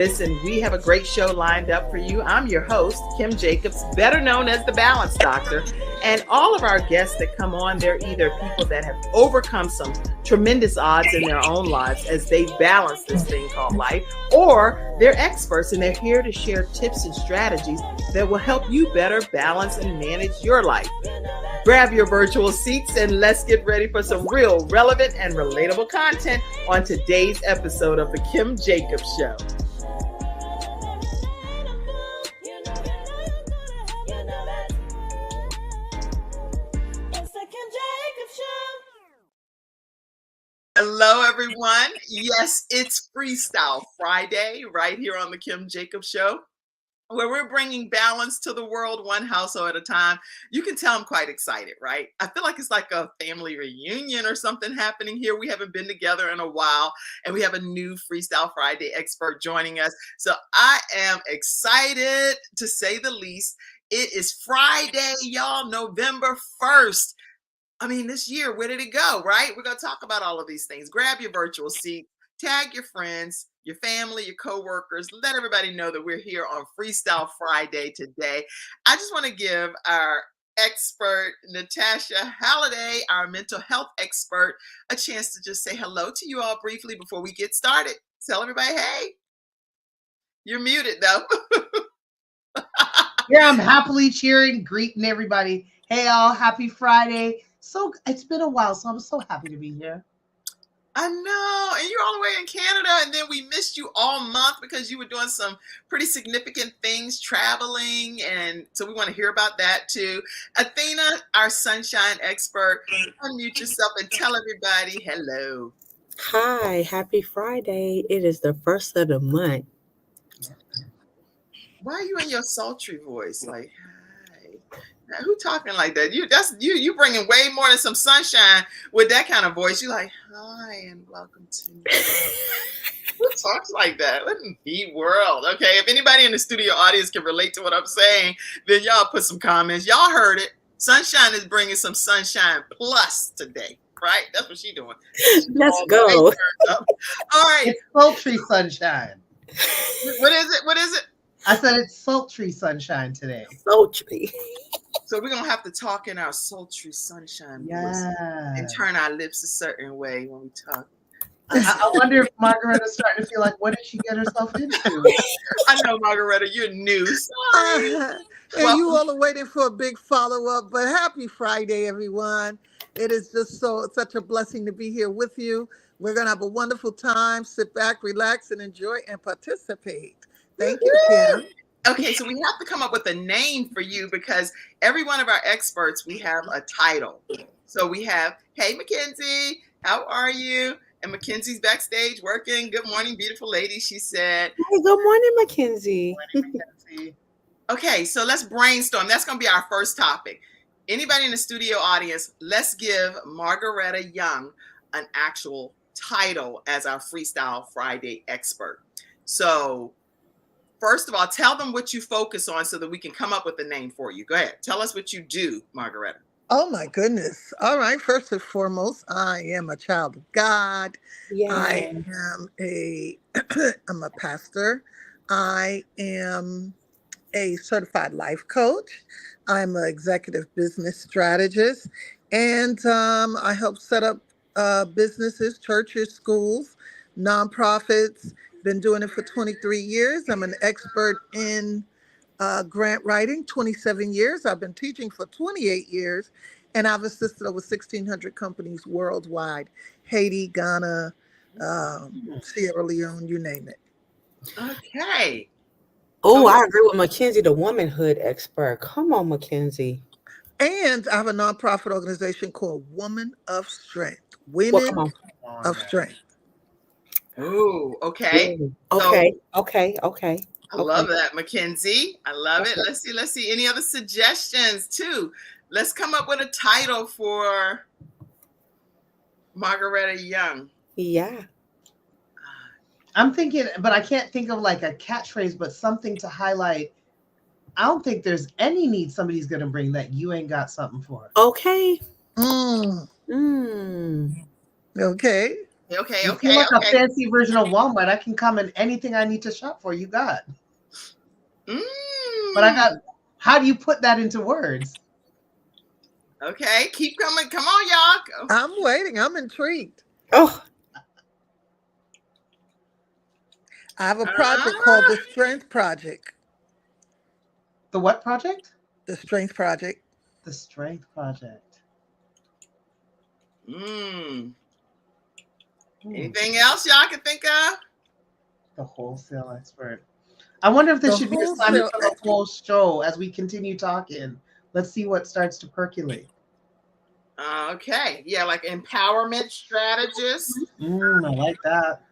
Listen, we have a great show lined up for you. I'm your host, Kim Jacobs, better known as the Balance Doctor. And all of our guests that come on, they're either people that have overcome some tremendous odds in their own lives as they balance this thing called life, or they're experts and they're here to share tips and strategies that will help you better balance and manage your life. Grab your virtual seats and let's get ready for some real relevant and relatable content on today's episode of The Kim Jacobs Show. Hello, everyone. Yes, it's FreeStyle Friday right here on the Kim Jacobs Show, where we're bringing balance to the world one household at a time. You can tell I'm quite excited, right? I feel like it's like a family reunion or something happening here. We haven't been together in a while, and we have a new FreeStyle Friday expert joining us. So I am excited, to say the least. It is Friday, y'all, November 1st. I mean, this year, where did it go, right? We're going to talk about all of these things. Grab your virtual seat, tag your friends, your family, your coworkers. Let everybody know that we're here on FreeStyle Friday today. I just want to give our expert, Natasha Halliday, our mental health expert, a chance to just say hello to you all briefly before we get started. Tell everybody, hey, you're muted, though. Yeah, I'm happily cheering, greeting everybody. Hey, all, happy Friday. So it's been a while, so I'm so happy to be here. I know, and you're all the way in Canada, and then we missed you all month because you were doing some pretty significant things, traveling, and so we want to hear about that too. Athena, our sunshine expert, unmute yourself and tell everybody hello. Hi, happy Friday. It is the first of the month. Why are you in your sultry voice? Like, hi. Now, who talking like that? You bringing way more than some sunshine with that kind of voice. You're like, hi and welcome to me. Who talks like that? What in the world? Okay, if anybody in the studio audience can relate to what I'm saying, then y'all put some comments. Y'all heard it. Sunshine is bringing some sunshine plus today, right? That's what she's doing. Let's go. All right. It's sultry sunshine. What is it? What is it? I said it's sultry sunshine today. Sultry. So we're going to have to talk in our sultry sunshine voice Yeah. and turn our lips a certain way when we talk. I wonder if Margaretta's starting to feel like, what did she get herself into? I know, Margaretta, you're new. Sorry. And you all are waiting for a big follow-up, but happy Friday, everyone. It is just such a blessing to be here with you. We're going to have a wonderful time. Sit back, relax, and enjoy and participate. Thank you, Kim. Okay, so we have to come up with a name for you because every one of our experts, we have a title. So we have, hey, Mackenzie, how are you? And Mackenzie's backstage working. Good morning, beautiful lady, she said. Hey, good morning, Mackenzie. Good morning, Mackenzie. Okay, so let's brainstorm. That's going to be our first topic. Anybody in the studio audience, let's give Margaretta Young an actual title as our FreeStyle Friday expert. So first of all, tell them what you focus on so that we can come up with a name for you. Go ahead. Tell us what you do, Margaretta. Oh, my goodness. All right. First and foremost, I am a child of God. Yeah. I am I'm a pastor. I am a certified life coach. I'm an executive business strategist. And I help set up businesses, churches, schools, nonprofits. Been doing it for 23 years. I'm an expert in grant writing, 27 years. I've been teaching for 28 years, and I've assisted over 1,600 companies worldwide, Haiti, Ghana, Sierra Leone, you name it. Okay. Oh, I agree with Mackenzie, the womanhood expert. Come on, Mackenzie. And I have a nonprofit organization called Woman of Strength, Women of Strength. Oh, okay. Okay. I love that, Mackenzie. I love it. Let's see. Any other suggestions too? Let's come up with a title for Margaretta Young. Yeah. I'm thinking, but I can't think of like a catchphrase, but something to highlight. I don't think there's any need somebody's going to bring that you ain't got something for. Okay. Okay. Okay. You feel like a fancy version of Walmart. I can come in anything I need to shop for. You got. But I got. How do you put that into words? Okay, keep coming. Come on, y'all. I'm waiting. I'm intrigued. Oh, I have a project called the Strength Project. The what project? The Strength Project. The Strength Project. Anything else y'all can think of? The wholesale expert. I wonder if this should be assignment for the whole show as we continue talking. Let's see what starts to percolate. Okay. Yeah, like empowerment strategist. I like that.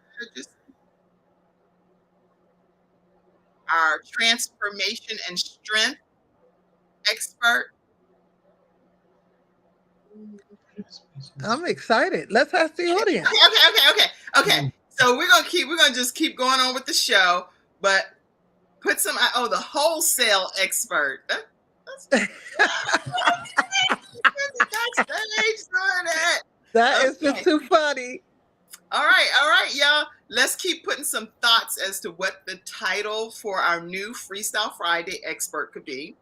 Our transformation and strength expert. I'm excited. Let's ask the audience. Okay. So we're gonna just keep going on with the show, but put some. The wholesale expert. That is just too funny. All right, y'all. Let's keep putting some thoughts as to what the title for our new FreeStyle Friday expert could be.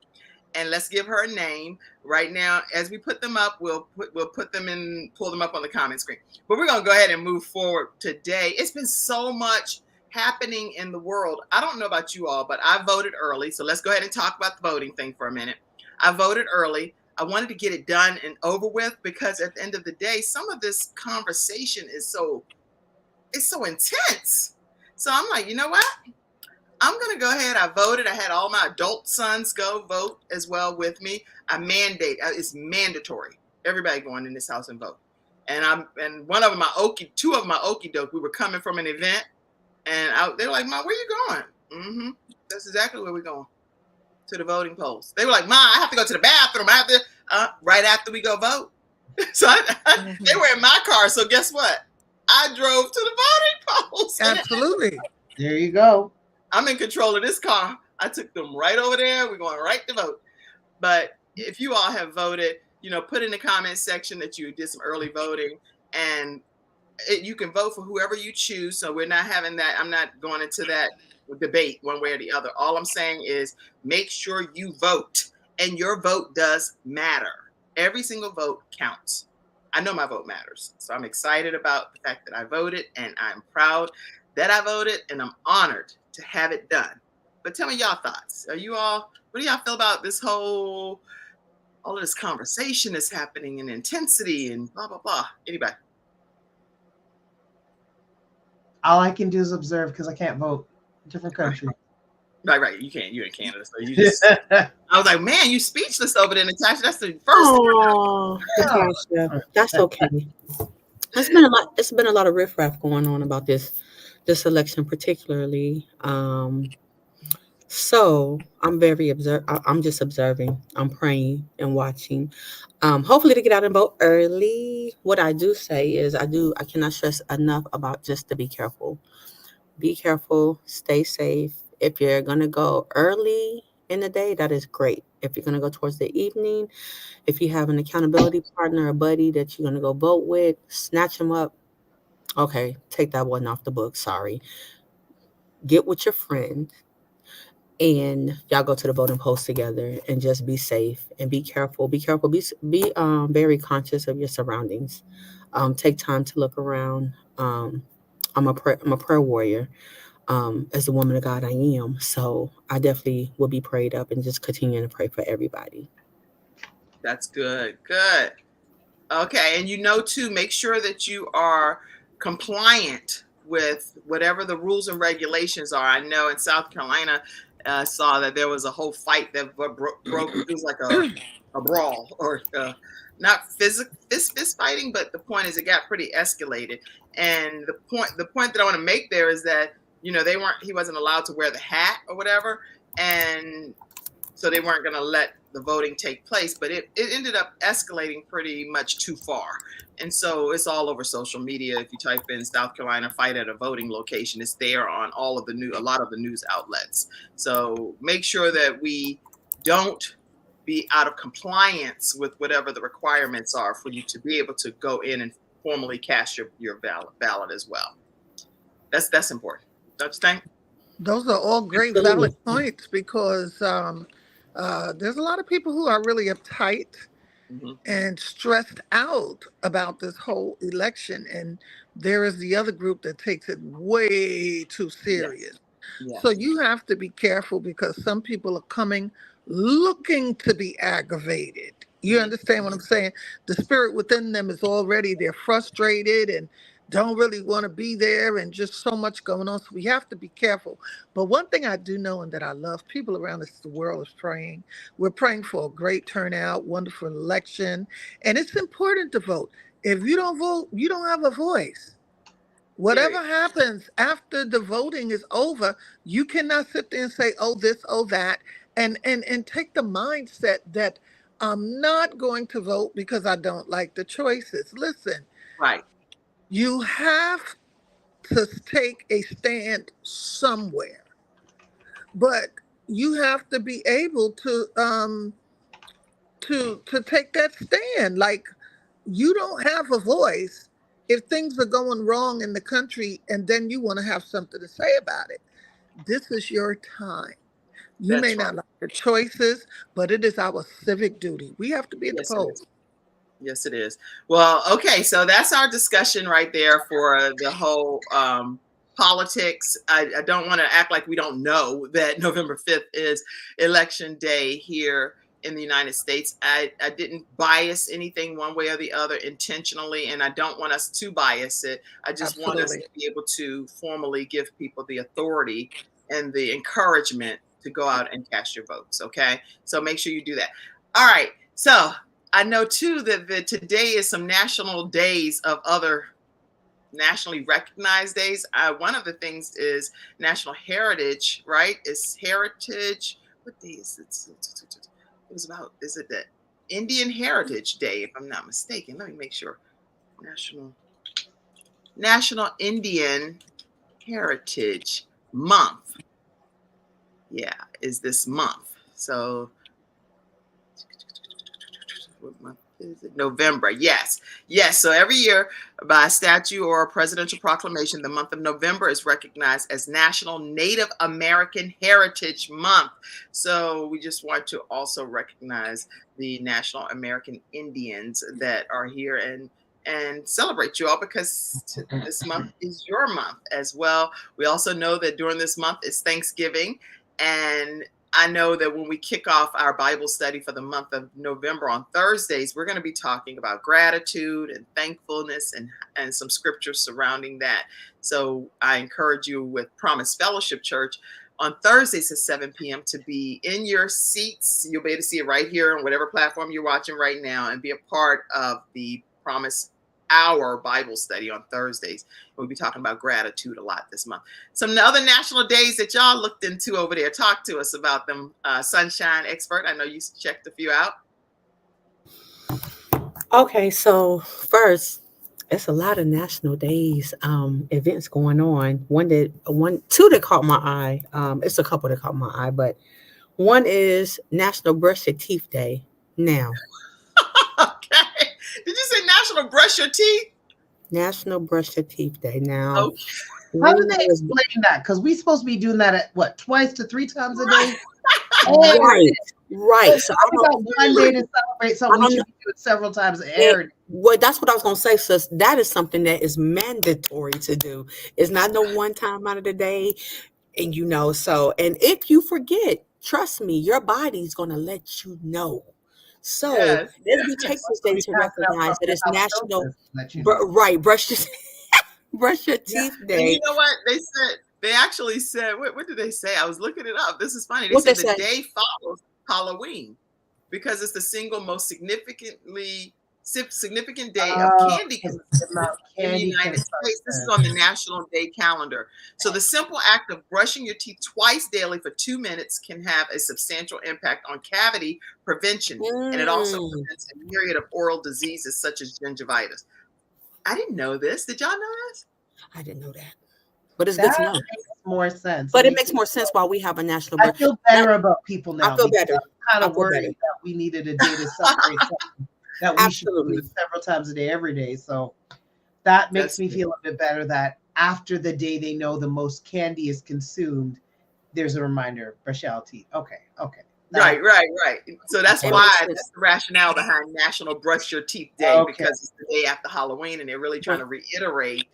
And let's give her a name right now. As we put them up, we'll put them in, pull them up on the comment screen. But we're gonna go ahead and move forward today. It's been so much happening in the world. I don't know about you all, but I voted early. So let's go ahead and talk about the voting thing for a minute. I voted early. I wanted to get it done and over with because at the end of the day, some of this conversation is so intense. So I'm like, you know what? I'm going to go ahead. I voted. I had all my adult sons go vote as well with me. I mandate. It's mandatory. Everybody going in this house and vote. And one of them, two of my okie doke, we were coming from an event and they were like, "Ma, where you going?" That's exactly where we're going. To the voting polls. They were like, "Ma, I have to go to the bathroom. I have to," right after we go vote. So they were in my car. So guess what? I drove to the voting polls. Absolutely. There you go. I'm in control of this car. I took them right over there. We're going right to vote. But if you all have voted, put in the comment section that you did some early voting, and you can vote for whoever you choose. So we're not having that. I'm not going into that debate one way or the other. All I'm saying is make sure you vote, and your vote does matter. Every single vote counts. I know my vote matters. So I'm excited about the fact that I voted, and I'm proud that I voted, and I'm honored to have it done. But tell me y'all thoughts. What do y'all feel about this all of this conversation that's happening and intensity and blah, blah, blah? Anybody? All I can do is observe because I can't vote. Different country. Right. You can't. You're in Canada, so you just. I was like, man, you speechless over there, Natasha. That's the first. Oh, Natasha, that's okay. It's been a lot of riffraff going on about this election, particularly. So I'm I'm just observing. I'm praying and watching. Hopefully to get out and vote early. What I do say is I cannot stress enough about just to be careful. Be careful, stay safe. If you're gonna go early in the day, that is great. If you're gonna go towards the evening, if you have an accountability partner or buddy that you're gonna go vote with, snatch them up. Okay, take that one off the book. Sorry. Get with your friend and y'all go to the voting polls together and just be safe and be careful. Be careful. Be very conscious of your surroundings. Take time to look around. I'm a prayer warrior. As the woman of God I am, so I definitely will be prayed up and just continue to pray for everybody. That's good. Good. Okay, and too, make sure that you are compliant with whatever the rules and regulations are. I know in South Carolina, saw that there was a whole fight that broke. It was like a brawl, or not fist fighting, but the point is it got pretty escalated. And the point that I want to make there is that he wasn't allowed to wear the hat or whatever, and so they weren't going to let the voting take place. But it ended up escalating pretty much too far. And so it's all over social media. If you type in South Carolina fight at a voting location, it's there on a lot of the news outlets. So make sure that we don't be out of compliance with whatever the requirements are for you to be able to go in and formally cast your ballot as well. That's important. Don't you think? Those are all great, valid Absolutely. points because there's a lot of people who are really uptight Hmm. and stressed out about this whole election. And there is the other group that takes it way too Yes. serious. So Yes. you have to be careful because some people are coming looking to be aggravated. You Hmm. understand what I'm saying? The spirit within them is already, they're frustrated and don't really want to be there and just so much going on. So we have to be careful. But one thing I do know and that I love, people around us, the world is praying. We're praying for a great turnout, wonderful election. And it's important to vote. If you don't vote, you don't have a voice. Period. Whatever happens after the voting is over, you cannot sit there and say, oh, this, oh, that, and take the mindset that I'm not going to vote because I don't like the choices. Listen, Right. you have to take a stand somewhere, but you have to be able to take that stand. Like, you don't have a voice if things are going wrong in the country and then you want to have something to say about it. This is your time. You may That's right. not like the choices, but it is our civic duty. We have to be at the Yes, it is. polls. Yes, it is. Well, okay, so that's our discussion right there for the whole politics. I don't want to act like we don't know that November 5th is election day here in the United States. I didn't bias anything one way or the other intentionally, and I don't want us to bias it. I just want us Absolutely. to be able to formally give people the authority and the encouragement to go out and cast your votes. Okay, so make sure you do that. All right, so I know too that today is some national days of other nationally recognized days. One of the things is National Heritage, right? It's Heritage. What day is it? It was about, is it the Indian Heritage Day, if I'm not mistaken? Let me make sure. National Indian Heritage Month. Yeah, is this month. So what month is it? November. Yes. Yes. So every year, by statute or a presidential proclamation, the month of November is recognized as National Native American Heritage Month. So we just want to also recognize the National American Indians that are here and celebrate you all because this month is your month as well. We also know that during this month is Thanksgiving, and I know that when we kick off our Bible study for the month of November on Thursdays, we're going to be talking about gratitude and thankfulness and some scriptures surrounding that. So I encourage you with Promise Fellowship Church on Thursdays at 7 p.m. to be in your seats. You'll be able to see it right here on whatever platform you're watching right now and be a part of the Promise Hour Bible study on Thursdays. We'll be talking about gratitude a lot this month. Some other national days that y'all looked into over there. Talk to us about them, Sunshine Expert. I know you checked a few out. Okay, so first, it's a lot of national days, events going on. Two that caught my eye. It's a couple that caught my eye, but one is National Brush Your Teeth Day. Now, Okay. Did you say National Brush Your Teeth? National Brush Your Teeth Day. Now, Okay. How we do they was explain that? Because we're supposed to be doing that at what, twice to three times a day? right, right. So So how we got one day to celebrate something, I we don't should be doing several times know. every day. Well, that's what I was gonna say. So that is something that is mandatory to do. It's not no one time out of the day, and so. And if you forget, trust me, your body's gonna let you know. So Yes. as we take this day We to pass it out recognize that pumpkin it's National, alfalfa, let you know. right? Brush your Yeah. teeth And you day. know what? They actually said, what did they say? I was looking it up. This is funny. They What they said the say? day follows Halloween because it's the single most significant day of candy Because the amount of in the candy United States. This is on the National Day calendar. So the simple act of brushing your teeth twice daily for 2 minutes can have a substantial impact on cavity prevention. And it also Mm, prevents a myriad of oral diseases such as gingivitis. I didn't know this. Did y'all know this? I didn't know that, but it's good that to know. makes more sense. But it makes more sense why we have a national I brush. feel better about people I now feel because better. I was kind I of feel worried better. that we needed a day to celebrate something that we should be Absolutely. doing several times a day, every day. So That makes That's me good. feel a bit better that after the day they know the most candy is consumed, there's a reminder, brush your teeth. Okay, okay. Right, right, right. So that's It Okay. why makes that's sense. the rationale behind National Brush Your Teeth Day, Okay. because it's the day after Halloween, and they're really trying to reiterate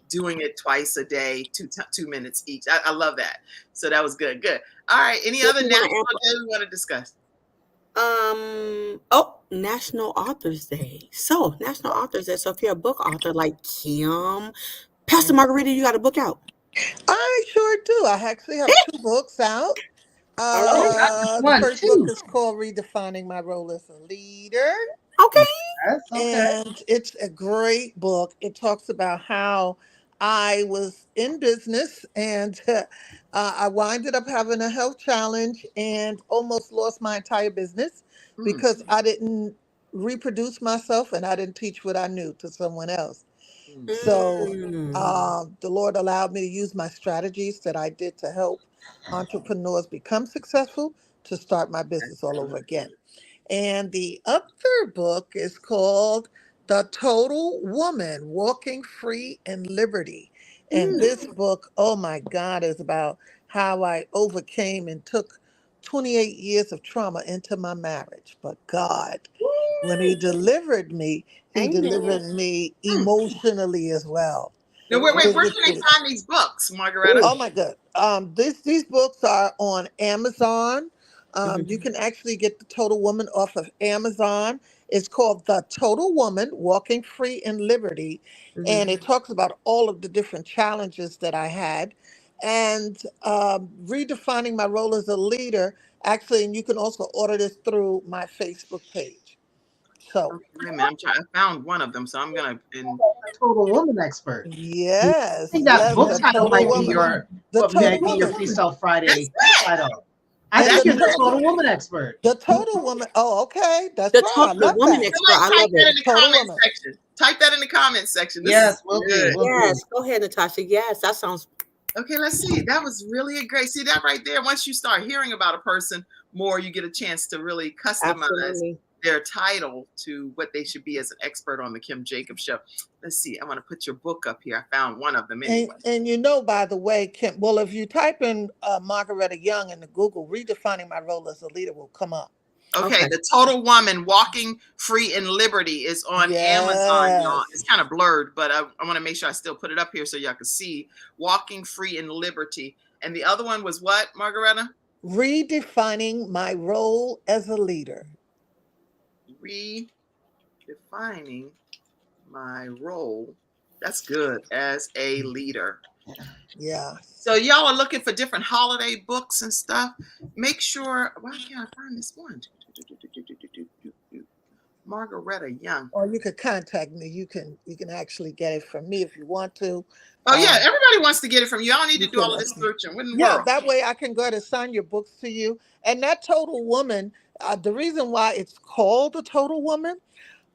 doing it twice a day, 2 minutes each. I love that. So that was good. Good. All right. Any If other you want to national day we want to discuss? National Authors Day. So National Authors Day. So if you're a book author like Kim, Pastor Margarita, you got a book out. I sure do. I actually have two books out. All Oh, right. not just The one, first book two. is called Redefining My Role as a Leader. Okay. Yes, okay. And it's a great book. It talks about how I was in business and I winded up having a health challenge and almost lost my entire business Mm, because I didn't reproduce myself and I didn't teach what I knew to someone else. mm, So Mm. the Lord allowed me to use my strategies that I did to help entrepreneurs become successful to start my that's business all over good. again. And the other book is called The Total Woman Walking Free in Liberty. And Mm. this book, oh my God, is about how I overcame and took 28 years of trauma into my marriage. But God, when He delivered me, He Amen. delivered me Mm. emotionally as well. Now, wait, wait. Where Which can they was find these books, Margaretta? Ooh. Oh my God. These books are on Amazon. Mhm. You can actually get The Total Woman off of Amazon. It's called The Total Woman Walking Free in Liberty. Mhm. And it talks about all of the different challenges that I had and redefining my role as a leader. Actually, and you can also order this through my Facebook page. So, Okay, wait a minute. I'm trying. I found one of them, so I'm gonna. And A total woman expert. I yes, think that yes, book The title Total might be Woman. your The what Total might be your Woman. Freestyle that's Friday it. title. I And think the you're the That's total total woman expert. The Total Woman. Oh, okay. That's The right. I Total love Woman that. Expert. Somebody I type love that it. in the Total comment Woman. section. Type that in the comment section. This is Yes, we'll do, good. we'll do. Yes. Go ahead, Natasha. Yes, that sounds Okay, let's see. That was really a great. See that right there. Once you start hearing about a person more, you get a chance to really customize absolutely. their title to what they should be as an expert on the Kim Jacobs Show. Let's see. I want to put your book up here. I found one of them anyway. And you know, by the way, Kim, well, if you type in Margaretta Young into Google, redefining my role as a leader will come up. Okay, Okay. The Total Woman Walking Free in Liberty is on Amazon, y'all. Yes. It's kind of blurred, but I want to make sure I still put it up here so y'all can see Walking Free in Liberty. And the other one was what, Margaretta? Redefining my role as a leader. Redefining my role. That's good as a leader. Yeah. So y'all are looking for different holiday books and stuff. Make sure. Why can't I find this one? Margaretta Young. Or you could contact me. You can actually get it from me if you want to. Oh yeah, Um, everybody wants to get it from you. I don't need you to do can all of let this me. searching. What in the Yeah, world? that way I can go ahead and sign your books to you. And that Total Woman, the reason why it's called the Total Woman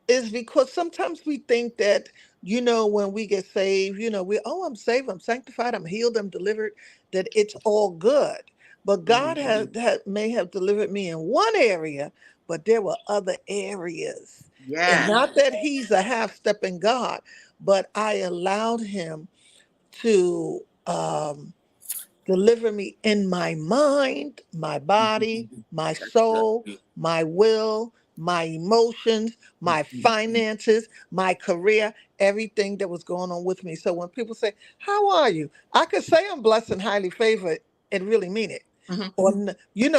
is because sometimes we think that, when we get saved, I'm saved, I'm sanctified, I'm healed, I'm delivered, that it's all good. But God Mhm. may have delivered me in one area, but there were other areas. And Yes. not that He's a half stepping God, but I allowed Him to deliver me in my mind, my body, my That's good. soul, my will, my emotions, my finances, my career, everything that was going on with me. So when people say, "How are you?" I could say I'm blessed and highly favored and really mean it. Mhm. Or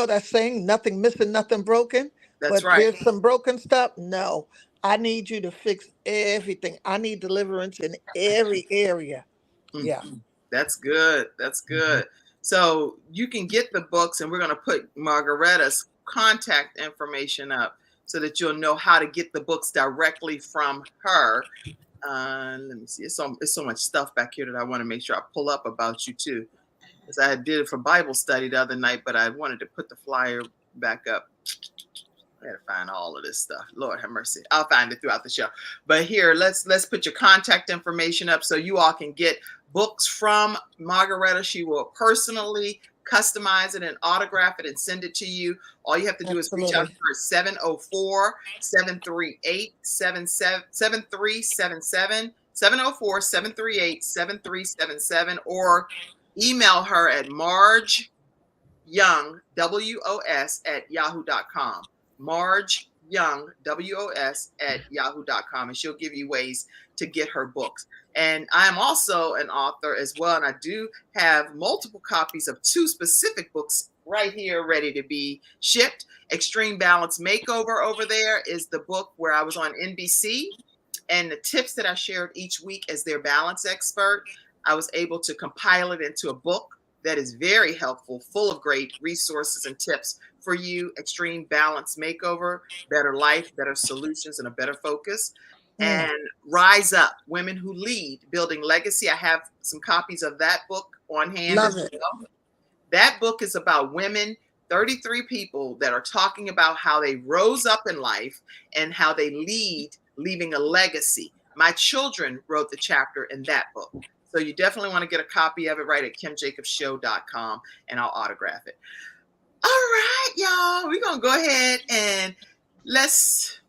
that saying, nothing missing, nothing broken, That's but right. there's some broken stuff. No, I need you to fix everything. I need deliverance in every area. Mm. Yeah. That's good. That's good. So you can get the books, and we're going to put Margaretta's contact information up so that you'll know how to get the books directly from her. Let me see. It's so much stuff back here that I want to make sure I pull up about you too, because I did it for Bible study the other night, but I wanted to put the flyer back up. I gotta find all of this stuff. Lord have mercy. I'll find it throughout the show. But here, let's put your contact information up so you all can get books from Margaretta. She will personally customize it and autograph it and send it to you. All you have to do is reach out to Absolutely. her at 704 738 7377. 704-738-7377, or email her at Marge Young, WOS, at yahoo.com. Marge Young, WOS, at yahoo.com. And she'll give you ways to get her books. And I am also an author as well. And I do have multiple copies of 2 specific books right here ready to be shipped. Extreme Balance Makeover over there is the book where I was on NBC. And the tips that I shared each week as their balance expert, I was able to compile it into a book that is very helpful, full of great resources and tips for you. Extreme Balance Makeover, Better Life, Better Solutions, and a Better Focus. And Rise Up, Women Who Lead, Building Legacy. I have some copies of that book on hand. Love as it. well. That book is about women, 33 people that are talking about how they rose up in life and how they lead, leaving a legacy. My children wrote the chapter in that book. So you definitely want to get a copy of it right at kimjacobshow.com, and I'll autograph it. All right, y'all. We're going to go ahead and let's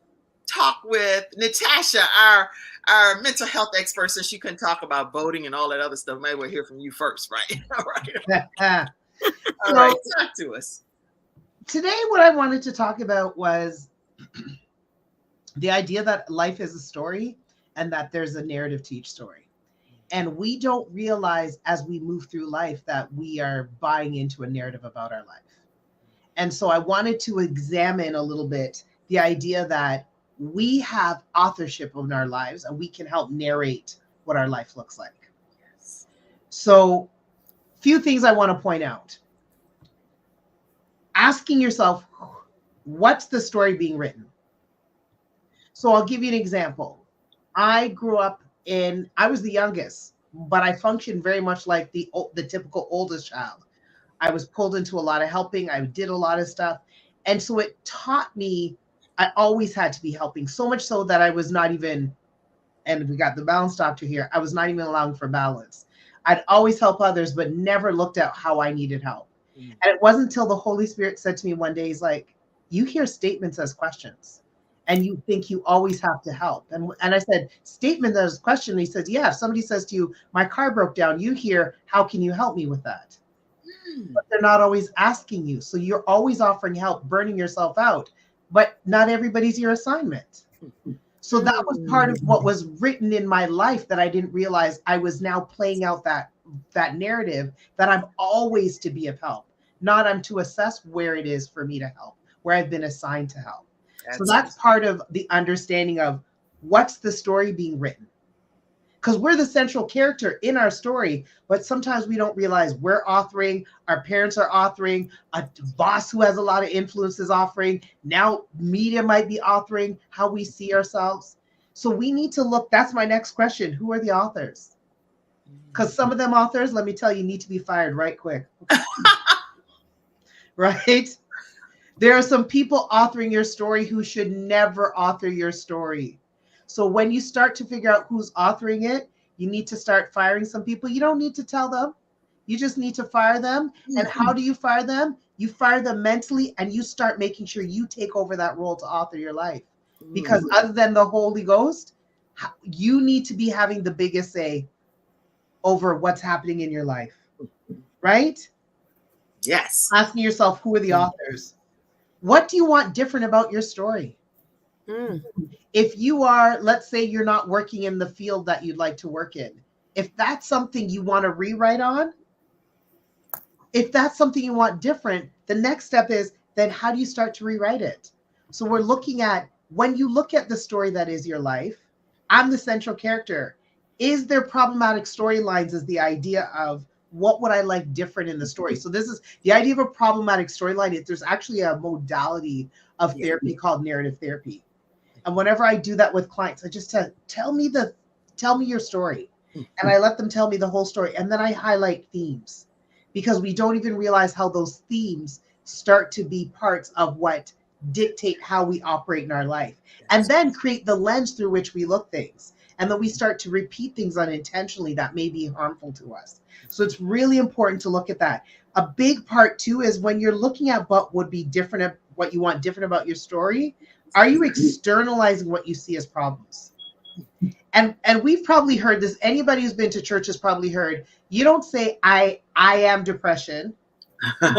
talk with Natasha, our mental health expert, since you couldn't talk about voting and all that other stuff. Maybe we'll hear from you first, right? All right. All right. Talk to us. Today, what I wanted to talk about was the idea that life is a story and that there's a narrative to each story. And we don't realize as we move through life that we are buying into a narrative about our life. And so I wanted to examine a little bit the idea that we have authorship in our lives and we can help narrate what our life looks like. Yes. So, few things I want to point out. Asking yourself, what's the story being written? So I'll give you an example. I grew up I was the youngest, but I functioned very much like the typical oldest child. I was pulled into a lot of helping. I did a lot of stuff. And so it taught me I always had to be helping, so much so that I was not even, and we got the balance doctor here, I was not even allowing for balance. I'd always help others, but never looked at how I needed help. And it wasn't until the Holy Spirit said to me one day, he's like, you hear statements as questions and you think you always have to help. And I said, statement as a question. And he says, yeah, if somebody says to you, my car broke down, you hear, how can you help me with that? But they're not always asking you. So you're always offering help, burning yourself out, but not everybody's your assignment. So that was part of what was written in my life that I didn't realize I was now playing out that narrative that I'm always to be of help, not I'm to assess where it is for me to help, where I've been assigned to help. So that's part of the understanding of what's the story being written. Because we're the central character in our story, but sometimes we don't realize we're authoring, our parents are authoring, a boss who has a lot of influence is authoring, now media might be authoring how we see ourselves. So we need to look, that's my next question, who are the authors? Because some of them authors, let me tell you, need to be fired right quick. Right? There are some people authoring your story who should never author your story. So when you start to figure out who's authoring it, you need to start firing some people. You don't need to tell them. You just need to fire them. And how do you fire them? You fire them mentally and you start making sure you take over that role to author your life. Because other than the Holy Ghost, you need to be having the biggest say over what's happening in your life. Right? Yes. Asking yourself, who are the authors? What do you want different about your story? If you are, let's say you're not working in the field that you'd like to work in, if that's something you want to rewrite on, if that's something you want different, the next step is then how do you start to rewrite it? So we're looking at, when you look at the story that is your life, I'm the central character. Is there problematic storylines is the idea of what would I like different in the story? So this is the idea of a problematic storyline. There's actually a modality of therapy called narrative therapy. And whenever I do that with clients, I just tell me your story. And I let them tell me the whole story. And then I highlight themes because we don't even realize how those themes start to be parts of what dictate how we operate in our life. And then create the lens through which we look things. And then we start to repeat things unintentionally that may be harmful to us. So it's really important to look at that. A big part too is when you're looking at what would be different, what you want different about your story, are you externalizing what you see as problems? And we've probably heard this. Anybody who's been to church has probably heard, you don't say I am depression.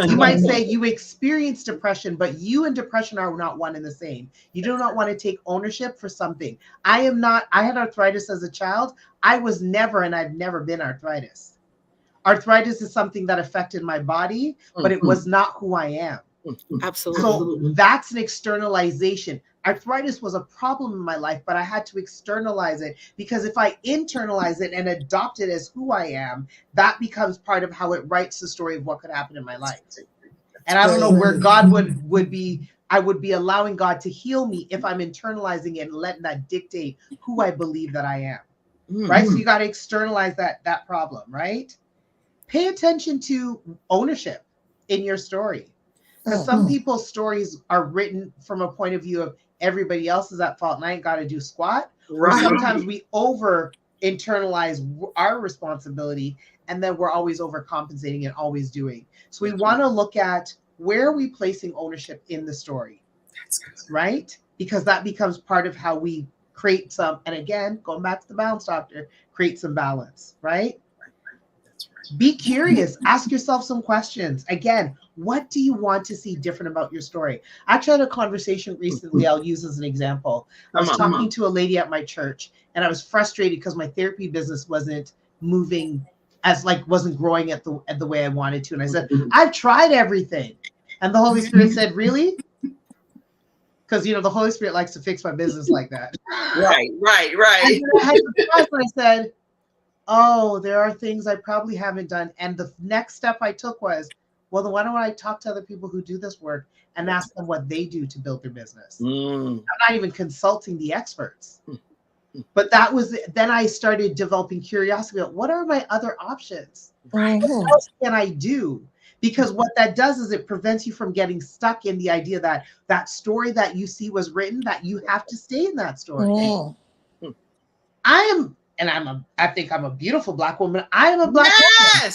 You might say you experience depression, but you and depression are not one and the same. You do not want to take ownership for something. I had arthritis as a child. I've never been arthritis. Arthritis is something that affected my body, but it was not who I am. Absolutely. So that's an externalization. Arthritis was a problem in my life, but I had to externalize it, because if I internalize it and adopt it as who I am, that becomes part of how it writes the story of what could happen in my life. And I don't know where God would be. I would be allowing God to heal me if I'm internalizing it and letting that dictate who I believe that I am. Right? So you got to externalize that problem, right? Pay attention to ownership in your story. Because some people's stories are written from a point of view of everybody else is at fault and I ain't got to do squat. Right. Or sometimes we over internalize our responsibility and then we're always overcompensating and always doing. So we want to look at, where are we placing ownership in the story, right? Because that becomes part of how we create some, and again, going back to the balance doctor, create some balance, right? Be curious. Ask yourself some questions. Again, what do you want to see different about your story? I actually had a conversation recently I'll use as an example. I was talking to a lady at my church, and I was frustrated because my therapy business wasn't moving wasn't growing at the way I wanted to. And I said, I've tried everything. And the Holy Spirit said, really? Because, the Holy Spirit likes to fix my business like that. Right. And I had to pause and I said, oh, there are things I probably haven't done. And the next step I took was, well, then why don't I talk to other people who do this work and ask them what they do to build their business? I'm not even consulting the experts. But then I started developing curiosity about, what are my other options? What else can I do? Because what that does is it prevents you from getting stuck in the idea that that story that you see was written, that you have to stay in that story. I think I'm a beautiful Black woman. I am a Black woman.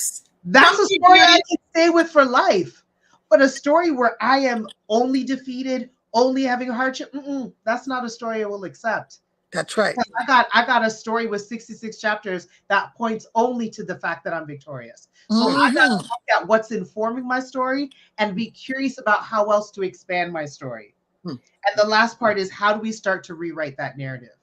That's a story I can stay with for life. But a story where I am only defeated, only having a hardship, that's not a story I will accept. That's right. I got a story with 66 chapters that points only to the fact that I'm victorious. So I got to look at what's informing my story and be curious about how else to expand my story. And the last part is, how do we start to rewrite that narrative,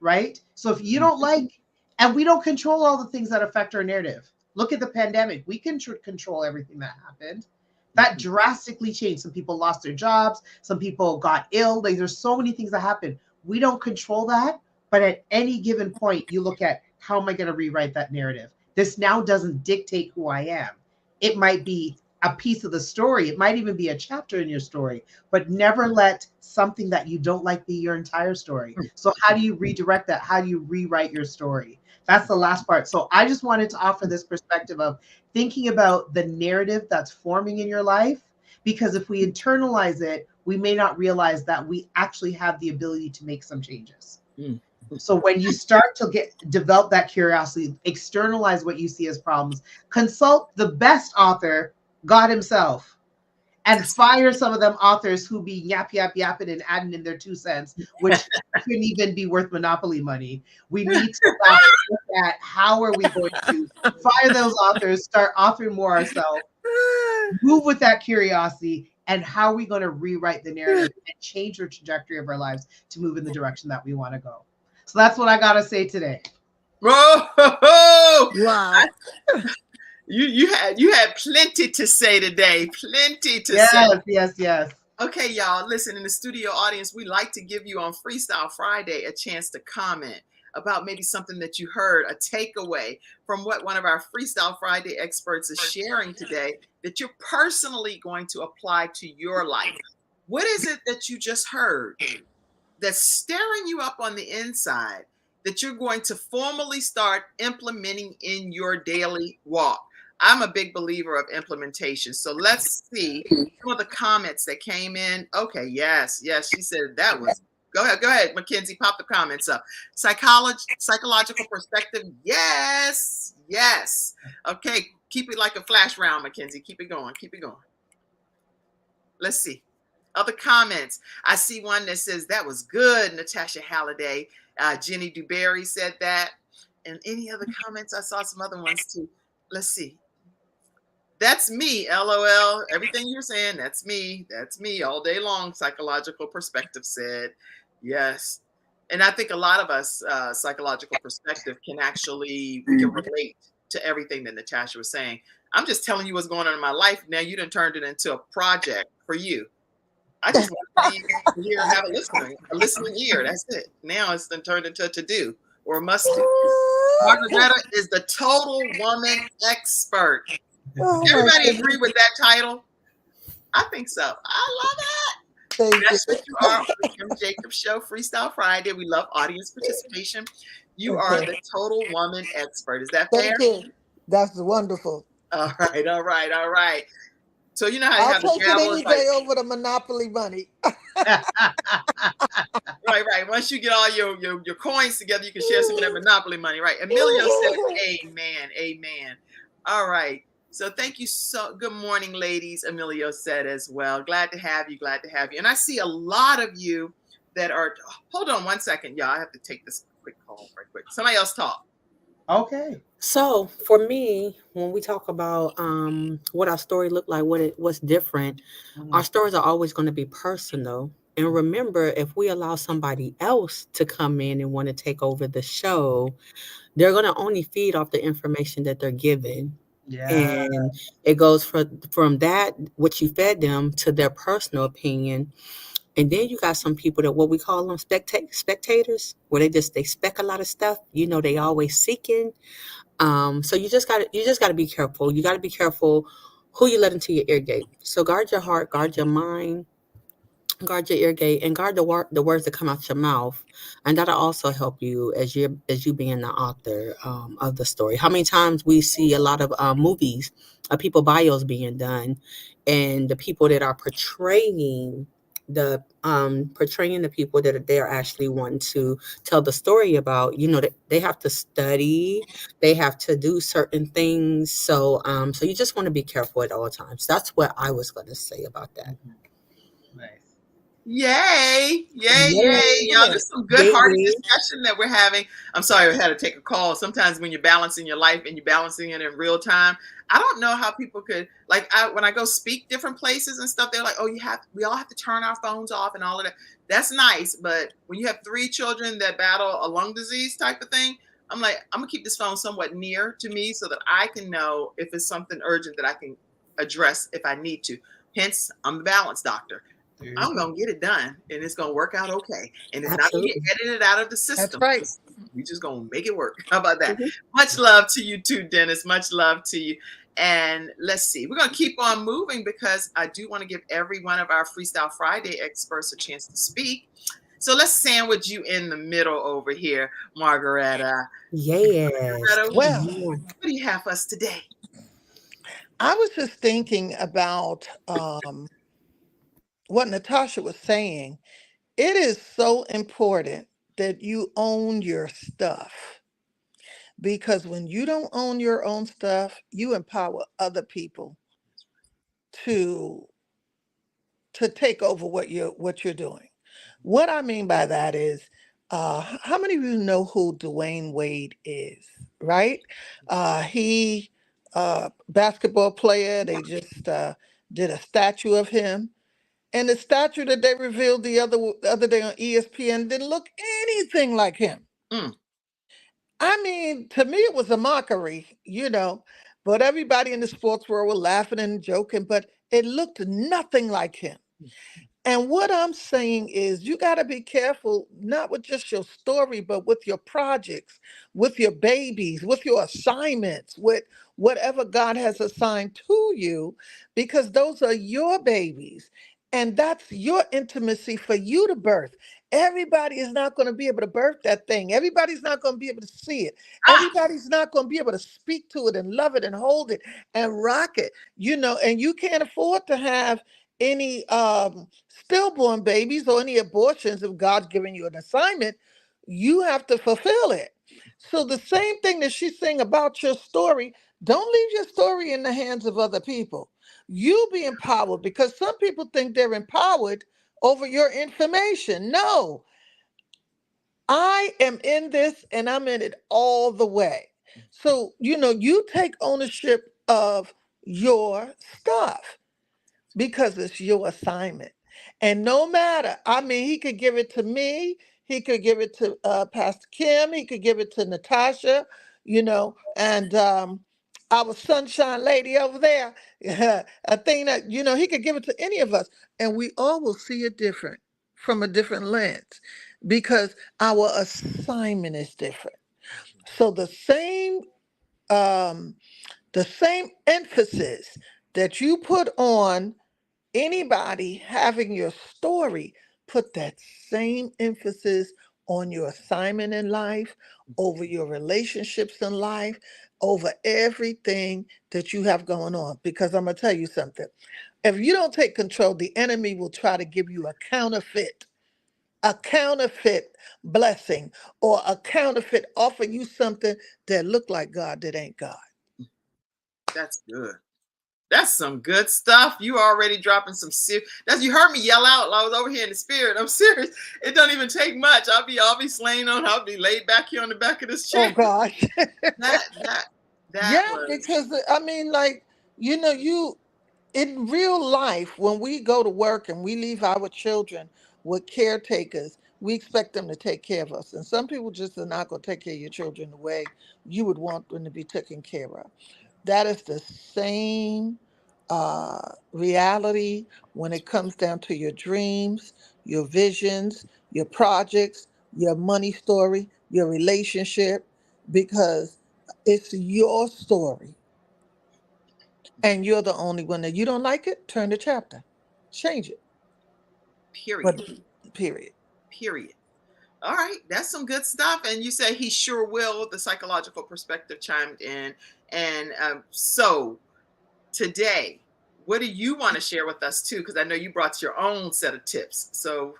right? So if you don't like, and we don't control all the things that affect our narrative. Look at the pandemic. We can control everything that happened. That drastically changed. Some people lost their jobs. Some people got ill. There's so many things that happened. We don't control that, but at any given point, you look at, how am I going to rewrite that narrative? This now doesn't dictate who I am. It might be a piece of the story. It might even be a chapter in your story, but never let something that you don't like be your entire story. So how do you redirect that? How do you rewrite your story? That's the last part. So I just wanted to offer this perspective of thinking about the narrative that's forming in your life, because if we internalize it, we may not realize that we actually have the ability to make some changes. So when you start to develop that curiosity, externalize what you see as problems, consult the best author, God himself, and fire some of them authors who be yapping and adding in their 2 cents, which couldn't even be worth monopoly money. We need to look at, how are we going to fire those authors, start authoring more ourselves, move with that curiosity, and how are we going to rewrite the narrative and change the trajectory of our lives to move in the direction that we want to go. So that's what I got to say today. Oh, wow. You had plenty to say today. Plenty to say. Yes. Okay, y'all, listen, in the studio audience, we like to give you on FreeStyle Friday a chance to comment about maybe something that you heard, a takeaway from what one of our FreeStyle Friday experts is sharing today that you're personally going to apply to your life. What is it that you just heard that's staring you up on the inside that you're going to formally start implementing in your daily walk? I'm a big believer of implementation. So let's see some of the comments that came in. Okay, yes. She said that was, go ahead, Mackenzie, pop the comments up. Psychological perspective, yes. Okay, keep it like a flash round, Mackenzie. Keep it going. Let's see. Other comments. I see one that says, that was good, Natasha Halliday. Jenny DuBarry said that. And any other comments? I saw some other ones too. Let's see. That's me, LOL. Everything you're saying, that's me. That's me all day long. Psychological Perspective said, yes. And I think a lot of us, psychological perspective, can actually, we can relate to everything that Natasha was saying. I'm just telling you what's going on in my life. Now you done turned it into a project for you. I just want to be here and have a listening ear. That's it. Now it's been turned into a to-do or a must-do. Margaretta is the total woman expert. Everybody agree with that title? I think so. I love it. That's what you are on the Kim Jacobs Show, Freestyle Friday. We love audience participation. You are the total woman expert. Is that fair? Thank you. That's wonderful. All right, all right, all right. So you know how you I'll have take the gavel. it any day over the Monopoly money. Right. Once you get all your coins together, you can share some of that Monopoly money, right? Emilio said, amen, amen. All right. So thank you good morning, ladies. Emilio said as well. Glad to have you. Glad to have you. And I see a lot of you that are, hold on one second, y'all. I have to take this quick call right quick. Somebody else talk. Okay. So for me, when we talk about what our story looked like, what's different, our stories are always going to be personal. And remember, if we allow somebody else to come in and want to take over the show, they're going to only feed off the information that they're given. Yeah. And it goes from that, what you fed them, to their personal opinion. And then you got some people that what we call them spectators, where they spec a lot of stuff. You know, they always seeking. So you just gotta be careful. You gotta be careful who you let into your ear gate. So guard your heart, guard your mind, guard your ear gate, and guard the words that come out your mouth, and that'll also help you as you being the author of the story. How many times we see a lot of movies of people bios being done, and the people that are portraying the people that they're actually wanting to tell the story about, you know, that they have to study, they have to do certain things. So so you just want to be careful at all times. That's what I was going to say about that. Nice. Yay. Y'all, there's some good hearty discussion that we're having. I'm sorry, I had to take a call. Sometimes when you're balancing your life and you're balancing it in real time, I don't know how people could, like, when I go speak different places and stuff, they're like, oh, we all have to turn our phones off and all of that. That's nice. But when you have 3 children that battle a lung disease type of thing, I'm like, I'm gonna keep this phone somewhat near to me so that I can know if it's something urgent that I can address if I need to. Hence, I'm the balance doctor. I'm going to get it done, and it's going to work out okay. And it's not going to get edited out of the system. That's right. We just going to make it work. How about that? Much love to you too, Dennis. Much love to you. And let's see. We're going to keep on moving because I do want to give every one of our Freestyle Friday experts a chance to speak. So let's sandwich you in the middle over here, Margaretta. Yes. Margaretta, Well, what do you have for us today? I was just thinking about what Natasha was saying. It is so important that you own your stuff, because when you don't own your own stuff, you empower other people to take over what you're doing. What I mean by that is, how many of you know who Dwayne Wade is? Right? He basketball player. They just did a statue of him. And the statue that they revealed the other day on ESPN didn't look anything like him. I mean, to me, it was a mockery, but everybody in the sports world were laughing and joking, but it looked nothing like him. And what I'm saying is, you got to be careful, not with just your story, but with your projects, with your babies, with your assignments, with whatever God has assigned to you, because those are your babies. And that's your intimacy for you to birth. Everybody is not going to be able to birth that thing. Everybody's not going to be able to see it. Everybody's not going to be able to speak to it and love it and hold it and rock it, and you can't afford to have any stillborn babies or any abortions. If God's giving you an assignment, you have to fulfill it. So the same thing that she's saying about your story, don't leave your story in the hands of other people, You be empowered, because some people think they're empowered over your information. No, I am in this and I'm in it all the way. So, you take ownership of your stuff because it's your assignment. And no matter, I mean, he could give it to me, he could give it to Pastor Kim, he could give it to Natasha, and our sunshine lady over there, Athena, he could give it to any of us, and we all will see it different, from a different lens, because our assignment is different. So um, the same emphasis that you put on anybody having your story, put that same emphasis on your assignment in life, over your relationships in life, over everything that you have going on. Because I'm going to tell you something. If you don't take control, the enemy will try to give you a counterfeit blessing, or a counterfeit offer you something that look like God that ain't God. That's good. That's some good stuff. You already dropping some serious. You heard me yell out. I was over here in the spirit. I'm serious. It don't even take much. I'll be slaying on. I'll be laid back here on the back of this chair. Oh gosh. that Yeah, was. because I mean, like, you in real life, when we go to work and we leave our children with caretakers, we expect them to take care of us. And some people just are not going to take care of your children the way you would want them to be taken care of. That is the same reality when it comes down to your dreams, your visions, your projects, your money story, your relationship, because it's your story. And you're the only one. That you don't like it, turn the chapter, change it. Period. But period. Period. All right, that's some good stuff. And you say he sure will. The psychological perspective chimed in. And so today, what do you want to share with us too? Because I know you brought your own set of tips. So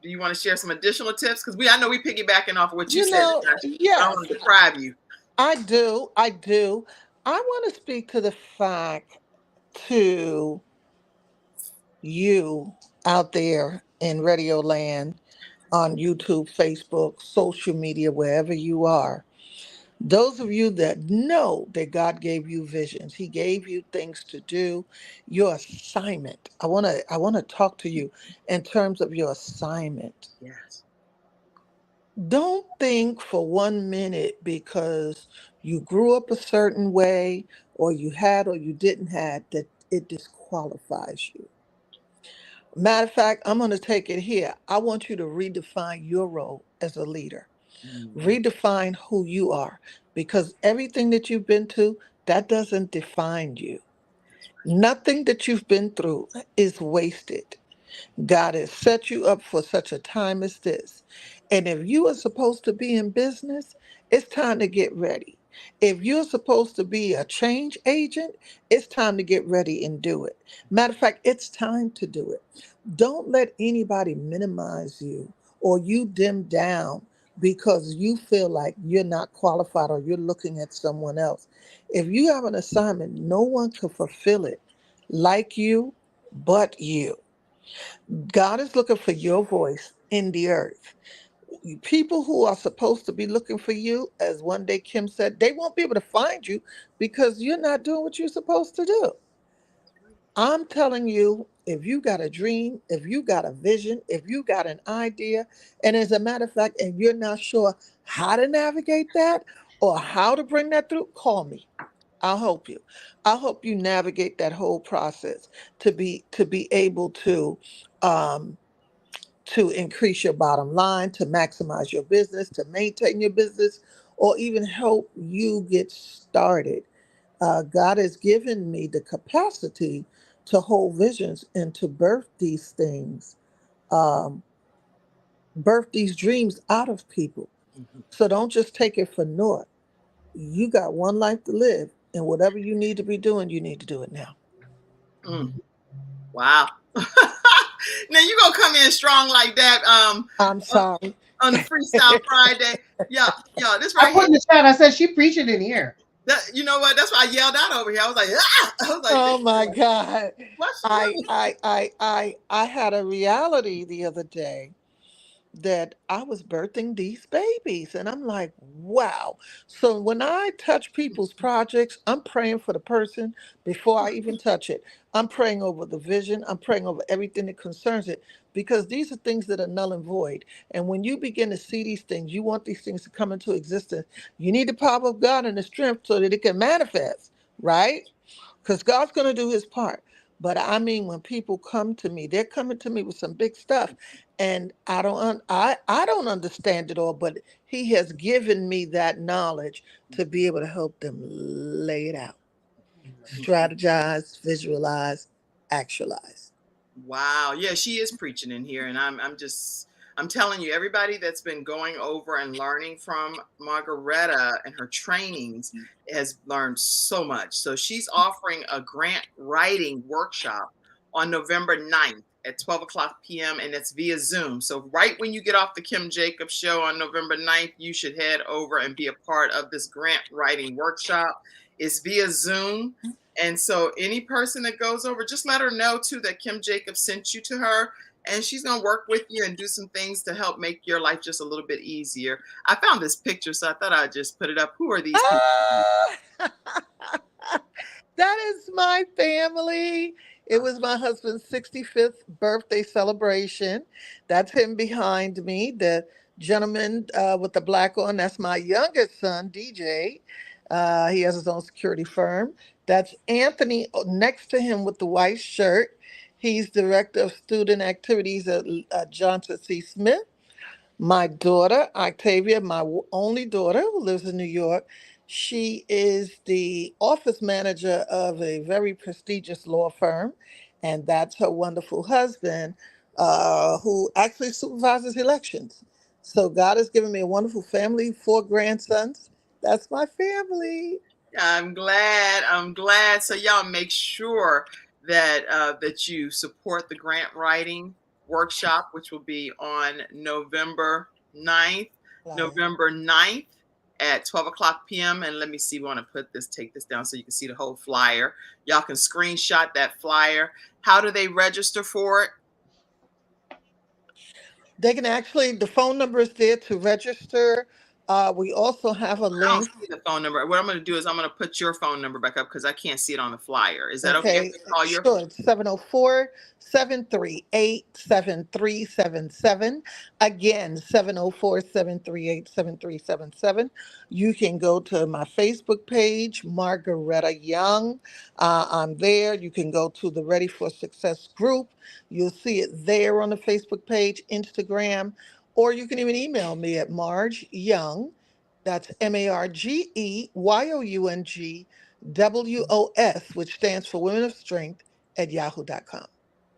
do you want to share some additional tips? Because I know we piggybacking off of what you said, Natasha. I Yes, don't want to deprive you. I do. I do. I want to speak to the fact, to you out there in Radio Land, on YouTube, Facebook, social media, wherever you are. Those of you that know that God gave you visions, He gave you things to do, your assignment. I want to talk to you in terms of your assignment. Yes. Don't think for 1 minute, because you grew up a certain way, or you had or you didn't have, that it disqualifies you. Matter of fact, I'm going to take it here. I want you to redefine your role as a leader. Redefine who you are, because everything that you've been to, that doesn't define you. Nothing that you've been through is wasted. God has set you up for such a time as this. And if you are supposed to be in business, it's time to get ready. If you're supposed to be a change agent, it's time to get ready and do it. Matter of fact, it's time to do it. Don't let anybody minimize you or you dim down because you feel like you're not qualified or you're looking at someone else. If you have an assignment, no one can fulfill it like you but you. God is looking for your voice in the earth. People who are supposed to be looking for you, as one day Kim said, they won't be able to find you because you're not doing what you're supposed to do. I'm telling you, if you got a dream, if you got a vision, if you got an idea, and as a matter of fact, and you're not sure how to navigate that or how to bring that through, call me. I'll help you. I'll help you navigate that whole process to be able um, to increase your bottom line, to maximize your business, to maintain your business, or even help you get started. God has given me the capacity to hold visions and to birth these things, um, birth these dreams out of people. So don't just take it for naught. You got one life to live, and whatever you need to be doing, you need to do it now. Wow. Now you gonna come in strong like that. I'm sorry. On the FreeStyle Friday. Yeah, this right I put here. in the chat. I said she preaching in here. You know what? That's why I yelled out over here. I was like, ah! I was like, Oh my God. what's she I doing? I I I had a reality the other day that I was birthing these babies. And I'm like, wow. So when I touch people's projects, I'm praying for the person before I even touch it. I'm praying over the vision. I'm praying over everything that concerns it because these are things that are null and void. And when you begin to see these things, you want these things to come into existence. You need the power of God and the strength so that it can manifest, right? Because God's going to do his part. But I mean, when people come to me, they're coming to me with some big stuff, and I don't understand it all. But He has given me that knowledge to be able to help them lay it out, strategize, visualize, actualize. Wow. Yeah, she is preaching in here. And I'm telling you, everybody that's been going over and learning from Margaretta and her trainings has learned so much. So she's offering a grant writing workshop on November 9th at 12 o'clock p.m. and it's via Zoom. So right when you get off the Kim Jacobs show on November 9th, you should head over and be a part of this grant writing workshop. It's via Zoom. And so any person that goes over, just let her know too that Kim Jacobs sent you to her and she's going to work with you and do some things to help make your life just a little bit easier. I found this picture, so I thought I'd just put it up. Who are these people? Ah! That is my family. It was my husband's 65th birthday celebration. That's him behind me. The gentleman with the black on, that's my youngest son, DJ. He has his own security firm. That's Anthony next to him with the white shirt. He's director of student activities at Johnson C. Smith. My daughter, Octavia, my only daughter who lives in New York, she is the office manager of a very prestigious law firm. And that's her wonderful husband, who actually supervises elections. So God has given me a wonderful family, 4 grandsons. That's my family. I'm glad. I'm glad. So y'all make sure that that you support the grant writing workshop, which will be on November 9th. Flyer. November 9th at 12 o'clock p.m. And let me see, we want to take this down so you can see the whole flyer. Y'all can screenshot that flyer. How do they register for it? They can actually, the phone number is there to register. We also have a I don't link. see the phone number. What I'm going to do is I'm going to put your phone number back up because I can't see it on the flyer. Is that okay if Okay, we call your? sure. It's 704-738-7377. Again, 704-738-7377. You can go to my Facebook page, Margaretta Young. I'm there. You can go to the Ready for Success group. You'll see it there on the Facebook page, Instagram, or you can even email me at Marge Young. That's MargYoungWOS, which stands for Women of Strength, at yahoo.com.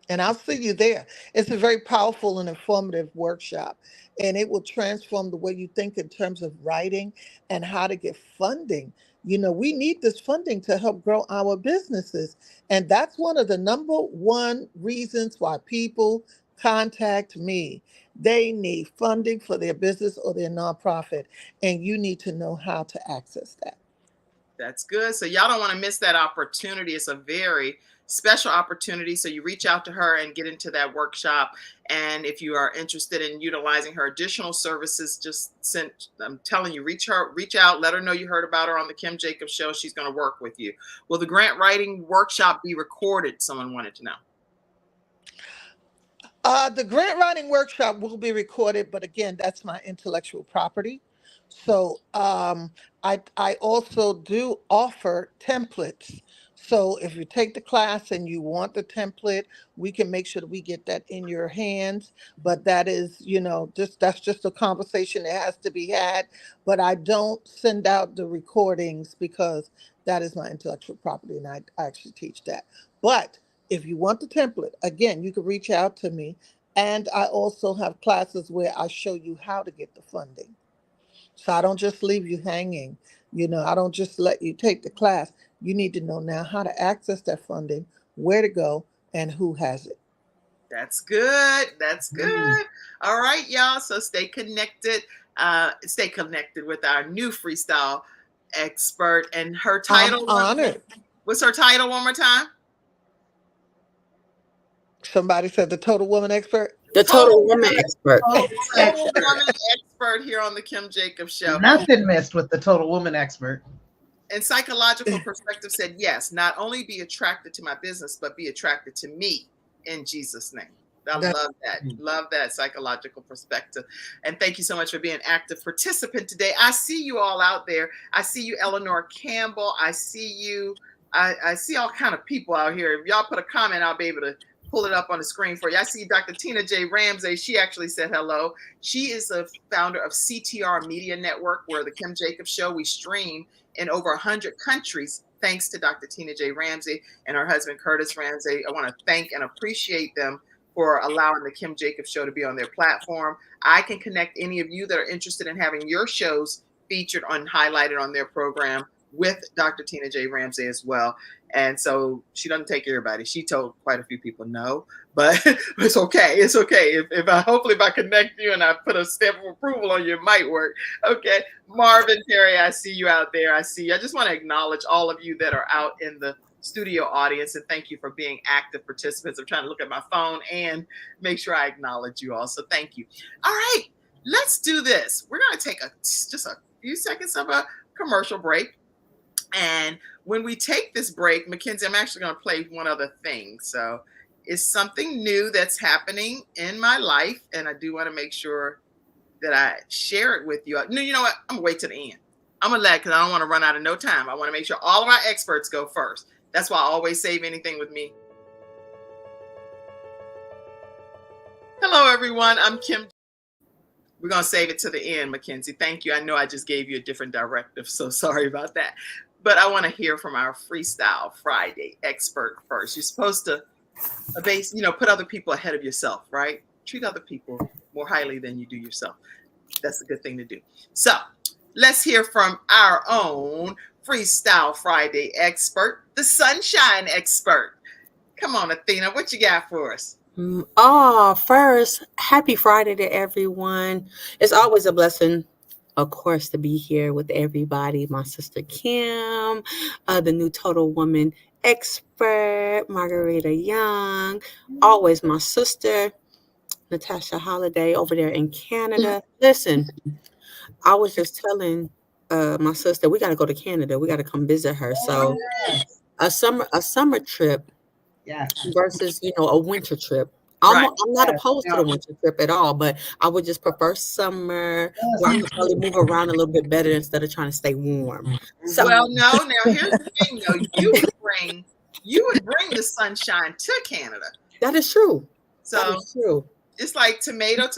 And I'll see you there. It's a very powerful and informative workshop, and it will transform the way you think in terms of writing and how to get funding. You know, we need this funding to help grow our businesses. And that's one of the number one reasons why people contact me. They need funding for their business or their nonprofit, and you need to know how to access that. That's good. So y'all don't want to miss that opportunity. It's a very special opportunity. So you reach out to her and get into that workshop. And if you are interested in utilizing her additional services, I'm telling you, reach out, let her know you heard about her on the Kim Jacobs show. She's going to work with you. Will the grant writing workshop be recorded? Someone wanted to know. The grant writing workshop will be recorded, but again, that's my intellectual property. So I also do offer templates. So if you take the class and you want the template, we can make sure that we get that in your hands. But that is, that's just a conversation that has to be had. But I don't send out the recordings because that is my intellectual property, and I actually teach that. But if you want the template, again, you can reach out to me. And I also have classes where I show you how to get the funding. So I don't just leave you hanging. I don't just let you take the class. You need to know now how to access that funding, where to go, and who has it. That's good. That's Mm. good. All right, y'all. So stay connected. Stay connected with our new freestyle expert. And her I'm title, honored. what's her title one more time? Somebody said the total woman expert. The total woman expert. Total woman expert here on the Kim Jacobs Show. Nothing missed with the total woman expert. And Psychological Perspective said, yes, not only be attracted to my business, but be attracted to me in Jesus' name. I love that. Love that Psychological Perspective. And thank you so much for being an active participant today. I see you all out there. I see you, Eleanor Campbell. I see you. I see all kind of people out here. If y'all put a comment, I'll be able to pull it up on the screen for you. I see Dr. Tina J. Ramsey. She actually said hello. She is the founder of CTR Media Network, where the Kim Jacobs Show, we stream in over 100 countries, thanks to Dr. Tina J. Ramsey and her husband, Curtis Ramsey. I want to thank and appreciate them for allowing the Kim Jacobs Show to be on their platform. I can connect any of you that are interested in having your shows featured on, highlighted on their program with Dr. Tina J. Ramsey as well. And so she doesn't take everybody. She told quite a few people no, but it's okay. It's okay. Hopefully if I connect you and I put a stamp of approval on you, it might work. Okay. Marvin Terry, I see you out there. I see you. I just want to acknowledge all of you that are out in the studio audience, and thank you for being active participants. I'm trying to look at my phone and make sure I acknowledge you all. So thank you. All right, let's do this. We're going to take just a few seconds of a commercial break. And when we take this break, Mackenzie, I'm actually going to play one other thing. So it's something new that's happening in my life, and I do want to make sure that I share it with you. No, you know what? I'm going to wait till the end. I'm going to because I don't want to run out of no time. I want to make sure all of our experts go first. That's why I always save anything with me. Hello, everyone. I'm Kim. We're going to save it to the end, Mackenzie. Thank you. I know I just gave you a different directive, so sorry about that. But I want to hear from our FreeStyle Friday expert first. You're supposed to put other people ahead of yourself, right? Treat other people more highly than you do yourself. That's a good thing to do. So let's hear from our own FreeStyle Friday expert, the Sunshine expert. Come on, Athena, what you got for us? First, happy Friday to everyone. It's always a blessing, of course, to be here with everybody. My sister Kim, the new Total Woman expert, Margaretta Young, always my sister, Natasha Halliday over there in Canada. Listen, I was just telling my sister, we got to go to Canada. We got to come visit her. So a summer trip versus, a winter trip. I'm not opposed to the winter trip at all, but I would just prefer summer where I can probably move around a little bit better instead of trying to stay warm. So, well, now here's the thing, though. You would bring the sunshine to Canada. That is true. So that is true. It's like tomato,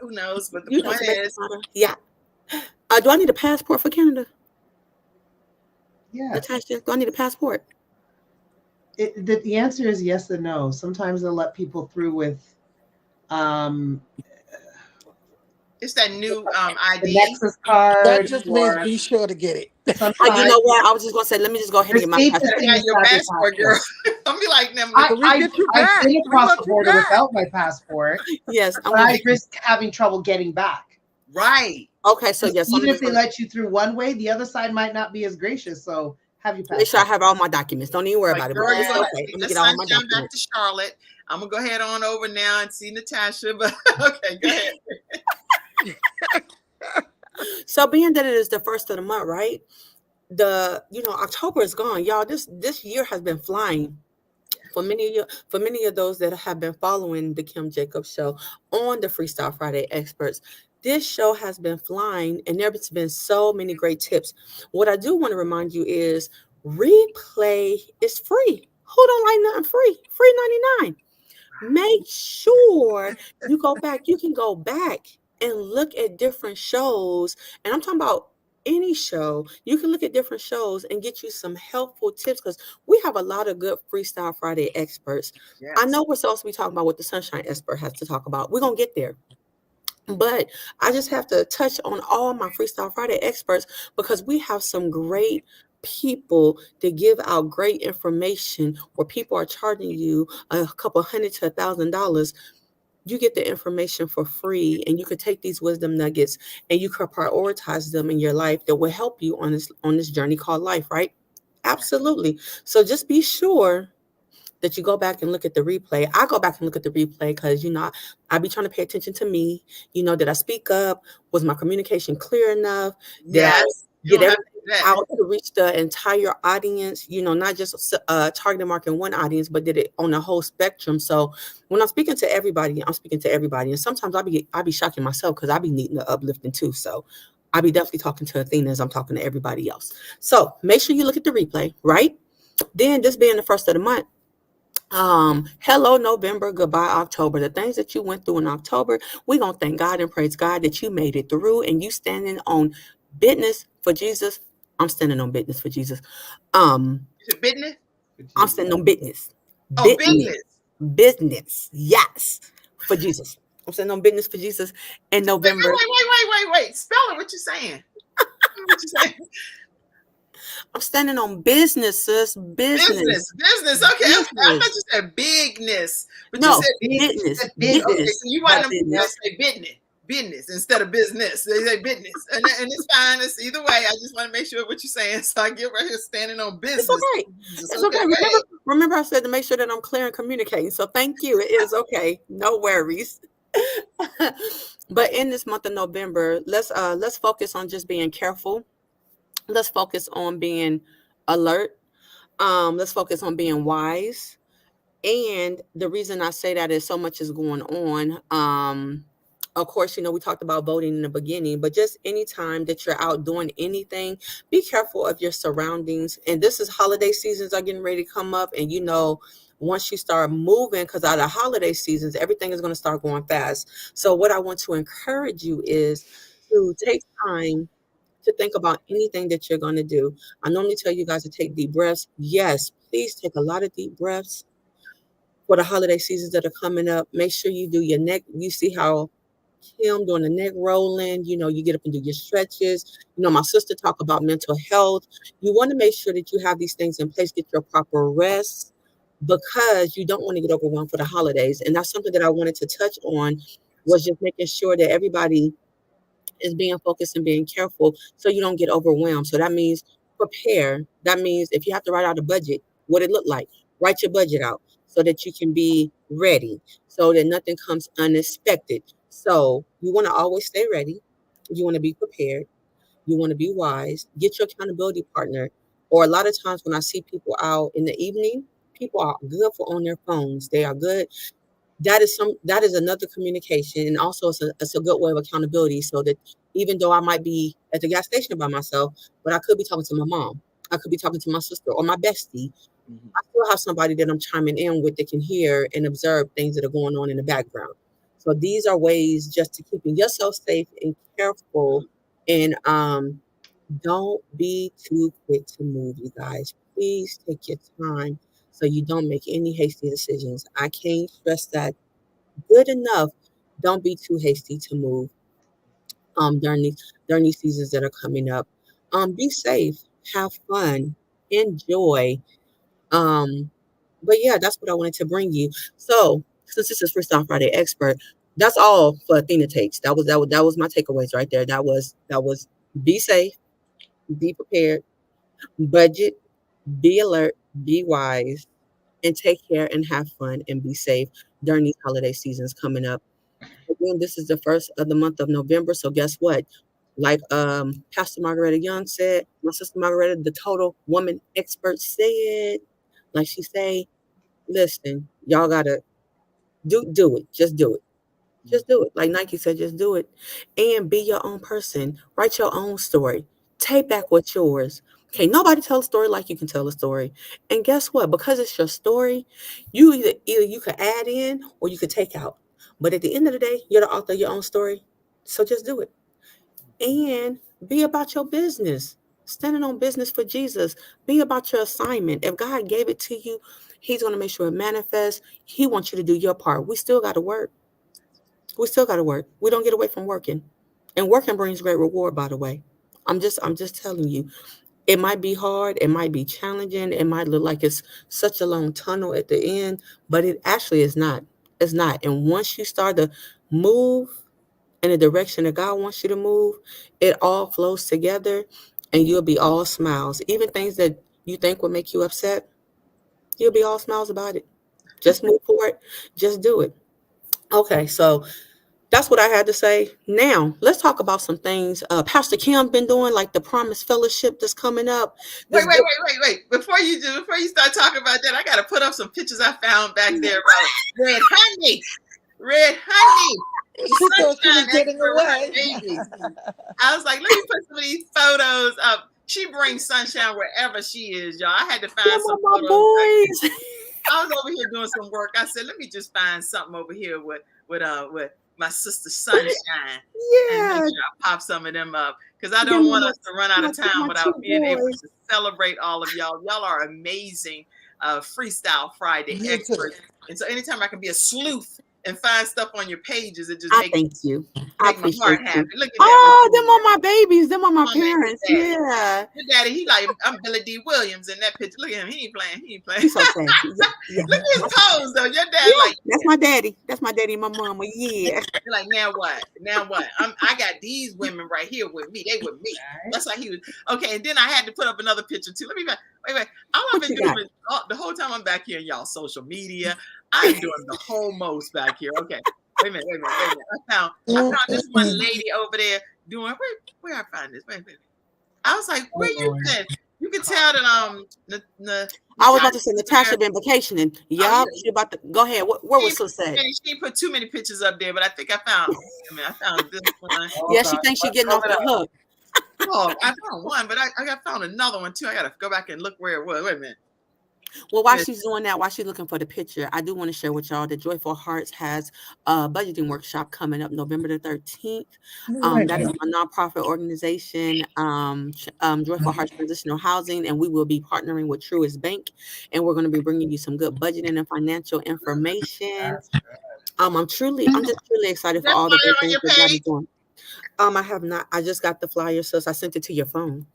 who knows? But the point is, yeah. Do I need a passport for Canada? Yeah. Natasha, do I need a passport? The answer is yes and no. Sometimes they'll let people through with it's that new ID. The Nexus card. That just means be sure to get it. You know what? I was just going to say, let me just go ahead and get my passport. Your passport, girl. I'll be like, I've been across the border without my passport. Yes. But I risk having trouble getting back. Right. Okay, so yes. Even if they let you through one way, the other side might not be as gracious. So have your passport. Make sure I have all my documents. Don't even worry about it. Girl, It's okay. Let me get all my documents. Back to Charlotte. I'm going to go ahead on over now and see Natasha. But okay, go ahead. So being that it is the first of the month, right? October is gone, y'all. This year has been flying. For many of those that have been following the Kim Jacobs Show on the FreeStyle Friday experts, this show has been flying, and there's been so many great tips. What I do want to remind you is replay is free. Who don't like nothing free? Free 99. Make sure you go back. You can go back and look at different shows. And I'm talking about any show. You can look at different shows and get you some helpful tips because we have a lot of good FreeStyle Friday experts. Yes. I know we're supposed to be talking about what the Sunshine expert has to talk about. We're going to get there. But I just have to touch on all my FreeStyle Friday experts because we have some great people to give out great information where people are charging you a couple $100 to $1,000 you get the information for free, and you could take these wisdom nuggets and you could prioritize them in your life that will help you on this journey called life, right? Absolutely. So just be sure that you go back and look at the replay. I go back and look at the replay because, I be trying to pay attention to me. Did I speak up? Was my communication clear enough? Did I Yes, you get don't have to everything do that. out to reach the entire audience? Not just targeting marking one audience, but did it on the whole spectrum? So when I'm speaking to everybody, I'm speaking to everybody. And sometimes I be shocking myself because I be needing the uplifting too. So I be definitely talking to Athena as I'm talking to everybody else. So make sure you look at the replay, right? Then this being the first of the month, hello November, goodbye October. The things that you went through in October, we gonna thank God and praise God that you made it through, and you standing on business for Jesus. I'm standing on business for Jesus. Is it business? I'm standing on business. Oh, Business. business. Business. Yes. For Jesus. I'm standing on business for Jesus in Wait, November. wait. Spell it. What you saying? What you saying? I'm standing on business, sis. Business. Business. Okay, I thought Business. you said bigness, but you No, said Big, business. big, okay. Business. So you Not want them to business. say business instead of business. They say business, and it's fine. It's either way. I just want to make sure what you're saying. So I get right here standing on It's business. okay. Jesus. It's Okay, okay. go Remember, ahead. remember, I said to make sure that I'm clear and communicating. So thank you. It is okay. No worries. But in this month of November, let's focus on just being careful. Let's focus on being alert. Let's focus on being wise. And the reason I say that is so much is going on. Of course, we talked about voting in the beginning, but just anytime that you're out doing anything, be careful of your surroundings. And this is holiday seasons are getting ready to come up. And once you start moving, because out of holiday seasons, everything is going to start going fast. So what I want to encourage you is to take time to think about anything that you're going to do. I normally tell you guys to take deep breaths. Yes, please take a lot of deep breaths for the holiday seasons that are coming up. Make sure you do your neck. You see how Kim doing the neck rolling. You get up and do your stretches. My sister talk about mental health. You want to make sure that you have these things in place, get your proper rest because you don't want to get overwhelmed for the holidays. And that's something that I wanted to touch on was just making sure that everybody is being focused and being careful so you don't get overwhelmed. So that means prepare. That means if you have to write out a budget, what it look like, write your budget out so that you can be ready, so that nothing comes unexpected. So you want to always stay ready. You want to be prepared. You want to be wise. Get your accountability partner. Or a lot of times when I see people out in the evening, people are good for on their phones. They are good. That is another communication, and also it's a good way of accountability, so that even though I might be at the gas station by myself, but I could be talking to my mom, I could be talking to my sister or my bestie. I still have somebody that I'm chiming in with that can hear and observe things that are going on in the background. So these are ways just to keeping yourself safe and careful, and don't be too quick to move, you guys. Please take your time so you don't make any hasty decisions. I can't stress that good enough. Don't be too hasty to move during these seasons that are coming up. Be safe, have fun, enjoy. Um, but yeah, that's what I wanted to bring you. So since this is Freestyle Friday Expert, that's all for Athena takes. That was my takeaways right there. That was be safe, be prepared, budget, be alert, be wise, and take care and have fun and be safe during these holiday seasons coming up. Again, this is the first of the month of November. So guess what? Like Pastor Margaretta Young said, my sister Margaretta, the total woman expert said, like she say, listen, y'all gotta do it. Just do it. Just do it. Like Nike said, just do it. And be your own person. Write your own story. Take back what's yours. Okay, nobody tell a story like you can tell a story. And guess what? Because it's your story, you either you could add in or you could take out. But at the end of the day, you're the author of your own story. So just do it. And be about your business. Standing on business for Jesus. Be about your assignment. If God gave it to you, He's going to make sure it manifests. He wants you to do your part. We still got to work. We still got to work. We don't get away from working. And working brings great reward, by the way. I'm just telling you. It might be hard, it might be challenging, it might look like it's such a long tunnel at the end, but it actually is not. It's not. And once you start to move in the direction that God wants you to move, it all flows together and you'll be all smiles. Even things that you think will make you upset, you'll be all smiles about it. Just move forward. Just do it. Okay, so that's what I had to say. Now, let's talk about some things Pastor Kim been doing, like the Promise Fellowship that's coming up. Wait. Before you start talking about that, I got to put up some pictures I found back there about red honey. Red honey. She thought she was getting away. Babies. I was like, let me put some of these photos up. She brings sunshine wherever she is, y'all. I had to find some my photos. boys. I was over here doing some work. I said, let me just find something over here with my sister Sunshine. Yeah. And make sure I pop some of them up. Because I don't want us to run out of time without being able to celebrate all of y'all. Y'all are amazing Freestyle Friday experts. And so anytime I can be a sleuth and find stuff on your pages, it just makes you. Make my heart happy. Look at that. Them are my babies. Them are my parents. Yeah. Your daddy, he like, I'm Billy D. Williams in that picture. Look at him. He ain't playing. He's okay. Yeah. Look at his pose, though. Your dad, like, that's my daddy. That's my daddy and my mama. Yeah. You're like, now what? I got these women right here with me. They with me. That's how he was. Okay, and then I had to put up another picture, too. Let me wait. All I've been doing the whole time I'm back here in y'all social media, I'm doing the whole most back here. Okay. Wait a minute. I found this one lady over there doing where I find this. Wait. I was like, where you been? You can tell that I was about to say Natasha been vacationing. Yeah, she about to go ahead. Where was Sis at? She put too many pictures up there, but I think I found this one. Yeah, she thinks she's getting off the hook. Oh, I found one, but I found another one too. I gotta go back and look where it was. Wait a minute. Well, while she's doing that, while she's looking for the picture, I do want to share with y'all that Joyful Hearts has a budgeting workshop coming up November the 13th. That is a nonprofit organization, Joyful Hearts Transitional Housing, and we will be partnering with Truist Bank, and we're going to be bringing you some good budgeting and financial information. I'm just truly excited for all the great things that God is doing. I have not. I just got the flyer, so I sent it to your phone.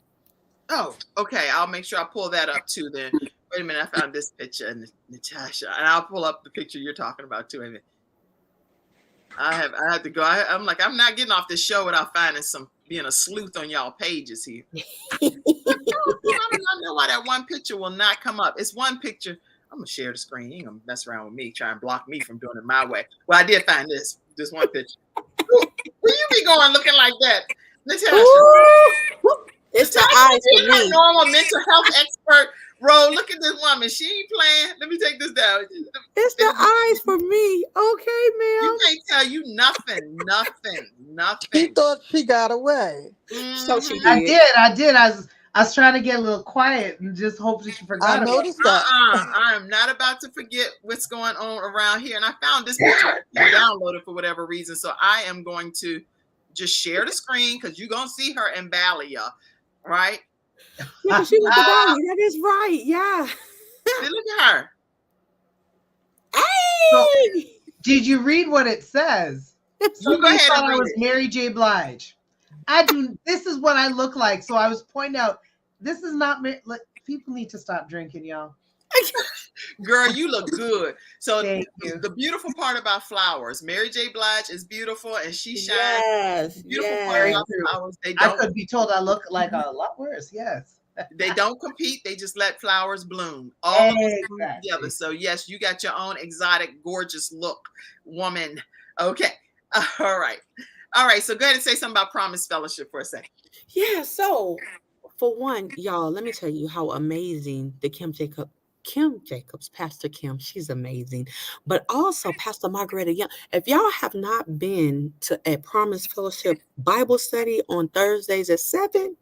Oh, okay. I'll make sure I pull that up too then. Wait a minute, I found this picture, Natasha, and I'll pull up the picture you're talking about too. I have to go. I'm like, I'm not getting off this show without finding being a sleuth on y'all pages here. I don't know why that one picture will not come up. It's one picture. I'm gonna share the screen. You ain't gonna mess around with me, try and block me from doing it my way. Well, I did find this one picture. Where you be going looking like that, Natasha? It's the eyes for me. Normal mental health expert. Bro, look at this woman. She ain't playing. Let me take this down. It's the eyes for me. Okay, ma'am. You can't tell you nothing. She thought she got away. So she did. I did. I was trying to get a little quiet and just hope that she forgot. I noticed that. I am not about to forget what's going on around here. And I found this picture downloaded for whatever reason. So I am going to just share the screen because you're going to see her in Bali, y'all. Right? Yeah, she was the Bali. That is right. Yeah. See, look at her. Hey! So, did you read what it says? So go ahead and read it. Mary J. Blige. I do. This is what I look like. So I was pointing out, this is not. People need to stop drinking, y'all. Girl, you look good. So the beautiful part about flowers, Mary J. Blige is beautiful and she shines. Yes, beautiful part about flowers. I could be told I look like a lot worse. Yes. They don't compete. They just let flowers bloom. All of them together. So yes, you got your own exotic, gorgeous look, woman. Okay. All right. So go ahead and say something about Promise Fellowship for a second. Yeah. So for one, y'all, let me tell you how amazing the Kim Jacobs, Pastor Kim, she's amazing. But also Pastor Margaretta Young. If y'all have not been to a Promise Fellowship Bible study on Thursdays at 7,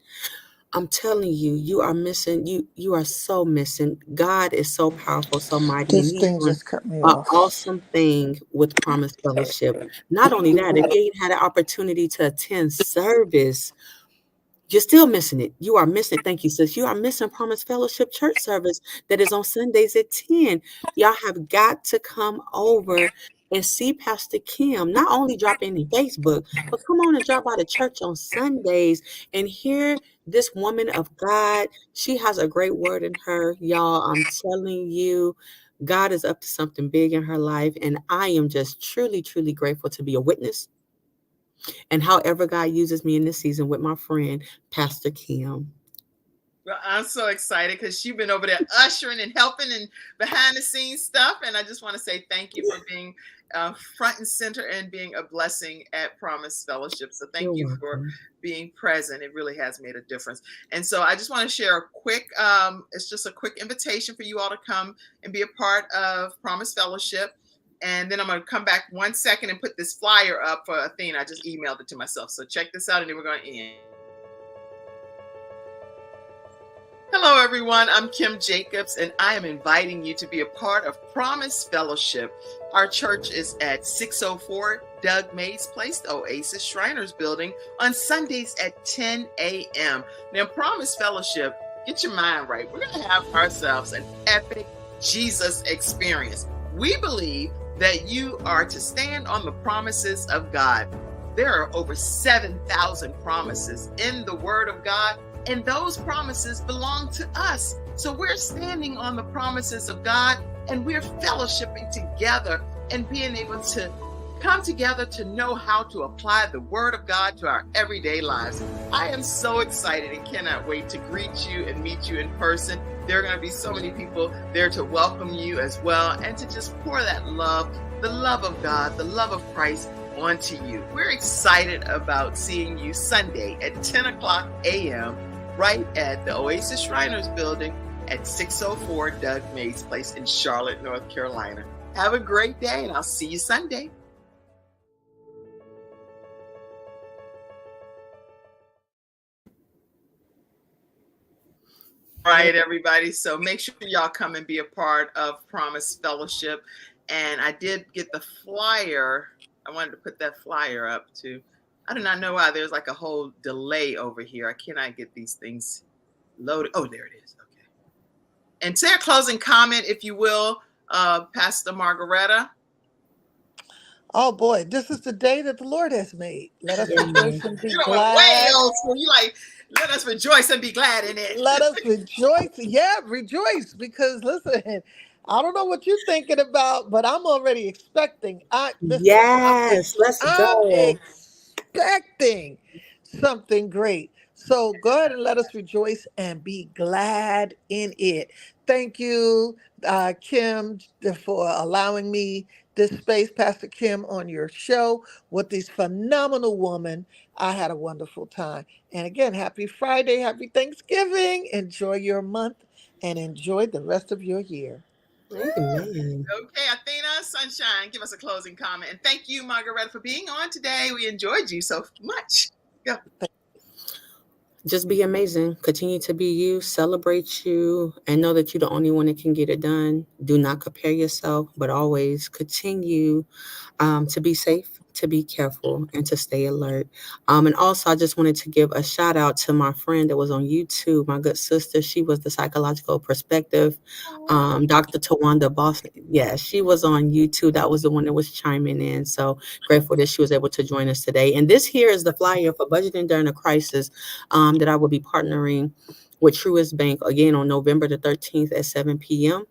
I'm telling you, you are missing. You are so missing. God is so powerful, so mighty. This thing just cut me off. An awesome thing with Promise Fellowship. Not only that, if you ain't had an opportunity to attend service, you're still missing it. You are missing. Thank you, sis. You are missing Promise Fellowship Church service that is on Sundays at 10. Y'all have got to come over and see Pastor Kim. Not only drop in Facebook, but come on and drop by the church on Sundays and hear this woman of God. She has a great word in her, y'all. I'm telling you. God is up to something big in her life, and I am just truly, truly grateful to be a witness. And however God uses me in this season with my friend, Pastor Kim. Well, I'm so excited because you've been over there ushering and helping and behind the scenes stuff. And I just want to say thank you for being front and center and being a blessing at Promise Fellowship. So thank You're you for welcome. being present. It really has made a difference. And so I just want to share a quick, it's just a quick invitation for you all to come and be a part of Promise Fellowship. And then I'm going to come back 1 second and put this flyer up for Athena. I just emailed it to myself. So check this out and then we're going to end. Hello, everyone. I'm Kim Jacobs, and I am inviting you to be a part of Promise Fellowship. Our church is at 604 Doug Mays Place, the Oasis Shriners Building, on Sundays at 10 a.m. Now, Promise Fellowship, get your mind right. We're going to have ourselves an epic Jesus experience. We believe that you are to stand on the promises of God. There are over 7,000 promises in the Word of God, and those promises belong to us. So we're standing on the promises of God, and we're fellowshipping together and being able to come together to know how to apply the Word of God to our everyday lives. I am so excited and cannot wait to greet you and meet you in person. There are going to be so many people there to welcome you as well, and to just pour that love, the love of God, the love of Christ onto you. We're excited about seeing you Sunday at 10 o'clock a.m. right at the Oasis Shriners Building at 604 Doug Mays Place in Charlotte, North Carolina. Have a great day, and I'll see you Sunday. All right, everybody. So make sure y'all come and be a part of Promise Fellowship. And I did get the flyer. I wanted to put that flyer up too. I do not know why there's like a whole delay over here. I cannot get these things loaded. Oh, there it is. Okay. And say a closing comment, if you will, Pastor Margaretta. Oh boy, this is the day that the Lord has made. Let us rejoice and be You know what? Way glad. old school. You like, let us rejoice and be glad in it. Let us rejoice. Yeah, rejoice. Because listen, I don't know what you're thinking about, but I'm already expecting. Yes, let's I'm go. expecting something great. So go ahead and let us rejoice and be glad in it. Thank you, Kim, for allowing me this space, Pastor Kim, on your show with this phenomenal woman. I had a wonderful time. And again, happy Friday, happy Thanksgiving. Enjoy your month and enjoy the rest of your year. Amen. Okay, Athena, Sunshine, give us a closing comment. And thank you, Margaretta, for being on today. We enjoyed you so much. Go. Just be amazing. Continue to be you, celebrate you, and know that you're the only one that can get it done. Do not compare yourself, but always continue to be safe, to be careful, and to stay alert. And also, I just wanted to give a shout out to my friend that was on YouTube, my good sister. She was the psychological perspective. Dr. Tawanda Boston. Yeah, she was on YouTube. That was the one that was chiming in. So grateful that she was able to join us today. And this here is the flyer for budgeting during a crisis that I will be partnering with Truist Bank again on November the 13th at 7 p.m.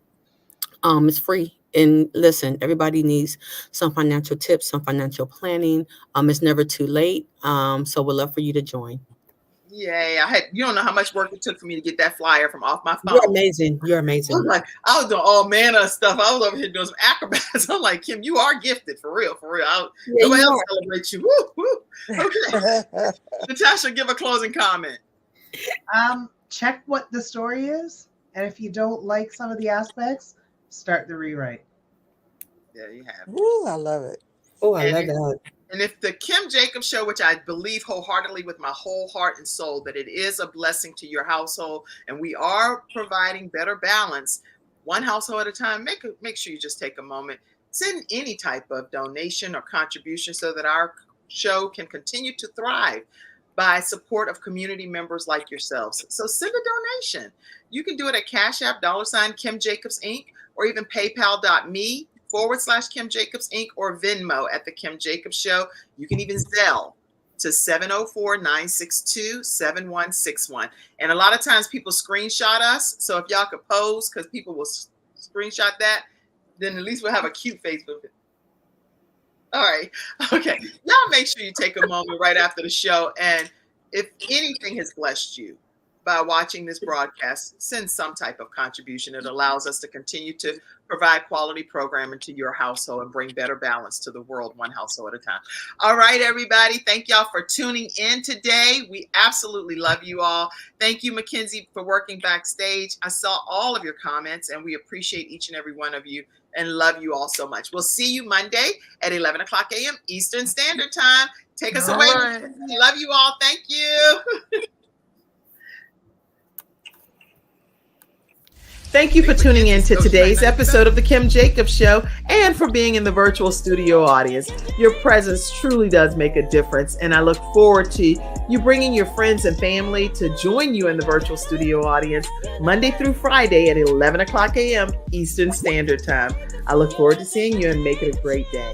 It's free. And listen, everybody needs some financial tips, some financial planning. It's never too late. So we'd love for you to join. Yay. You don't know how much work it took for me to get that flyer from off my phone. You're amazing. You're I amazing. was like, I was doing all manner of stuff. I was over here doing some acrobats. I'm like, Kim, you are gifted for real, for real. Nobody else celebrates you. Woo, woo. Okay. Natasha, give a closing comment. Check what the story is, and if you don't like some of the aspects, start the rewrite. Yeah, you have. Ooh, I love it. Oh, I love that. And if the Kim Jacobs Show, which I believe wholeheartedly with my whole heart and soul, that it is a blessing to your household, and we are providing better balance, one household at a time, make sure you just take a moment, send any type of donation or contribution so that our show can continue to thrive by support of community members like yourselves. So send a donation. You can do it at Cash App, $ Kimjacobsinc, or even paypal.me/Kimjacobsinc, or Venmo at The Kim Jacobs Show. You can even Zelle to 704-962-7161. And a lot of times people screenshot us. So if y'all could pose, because people will screenshot that, Then at least we'll have a cute Facebook. All right. Okay. Y'all make sure you take a moment right after the show. And if anything has blessed you by watching this broadcast, send some type of contribution. It allows us to continue to provide quality programming to your household and bring better balance to the world, one household at a time. All right, everybody. Thank y'all for tuning in today. We absolutely love you all. Thank you, Mackenzie, for working backstage. I saw all of your comments, and we appreciate each and every one of you and love you all so much. We'll see you Monday at 11 o'clock a.m. Eastern Standard Time. Take us away. Right. Love you all. Thank you. Thank you for tuning in to today's episode of The Kim Jacobs Show and for being in the virtual studio audience. Your presence truly does make a difference, and I look forward to you bringing your friends and family to join you in the virtual studio audience Monday through Friday at 11 o'clock a.m. Eastern Standard Time. I look forward to seeing you and make it a great day.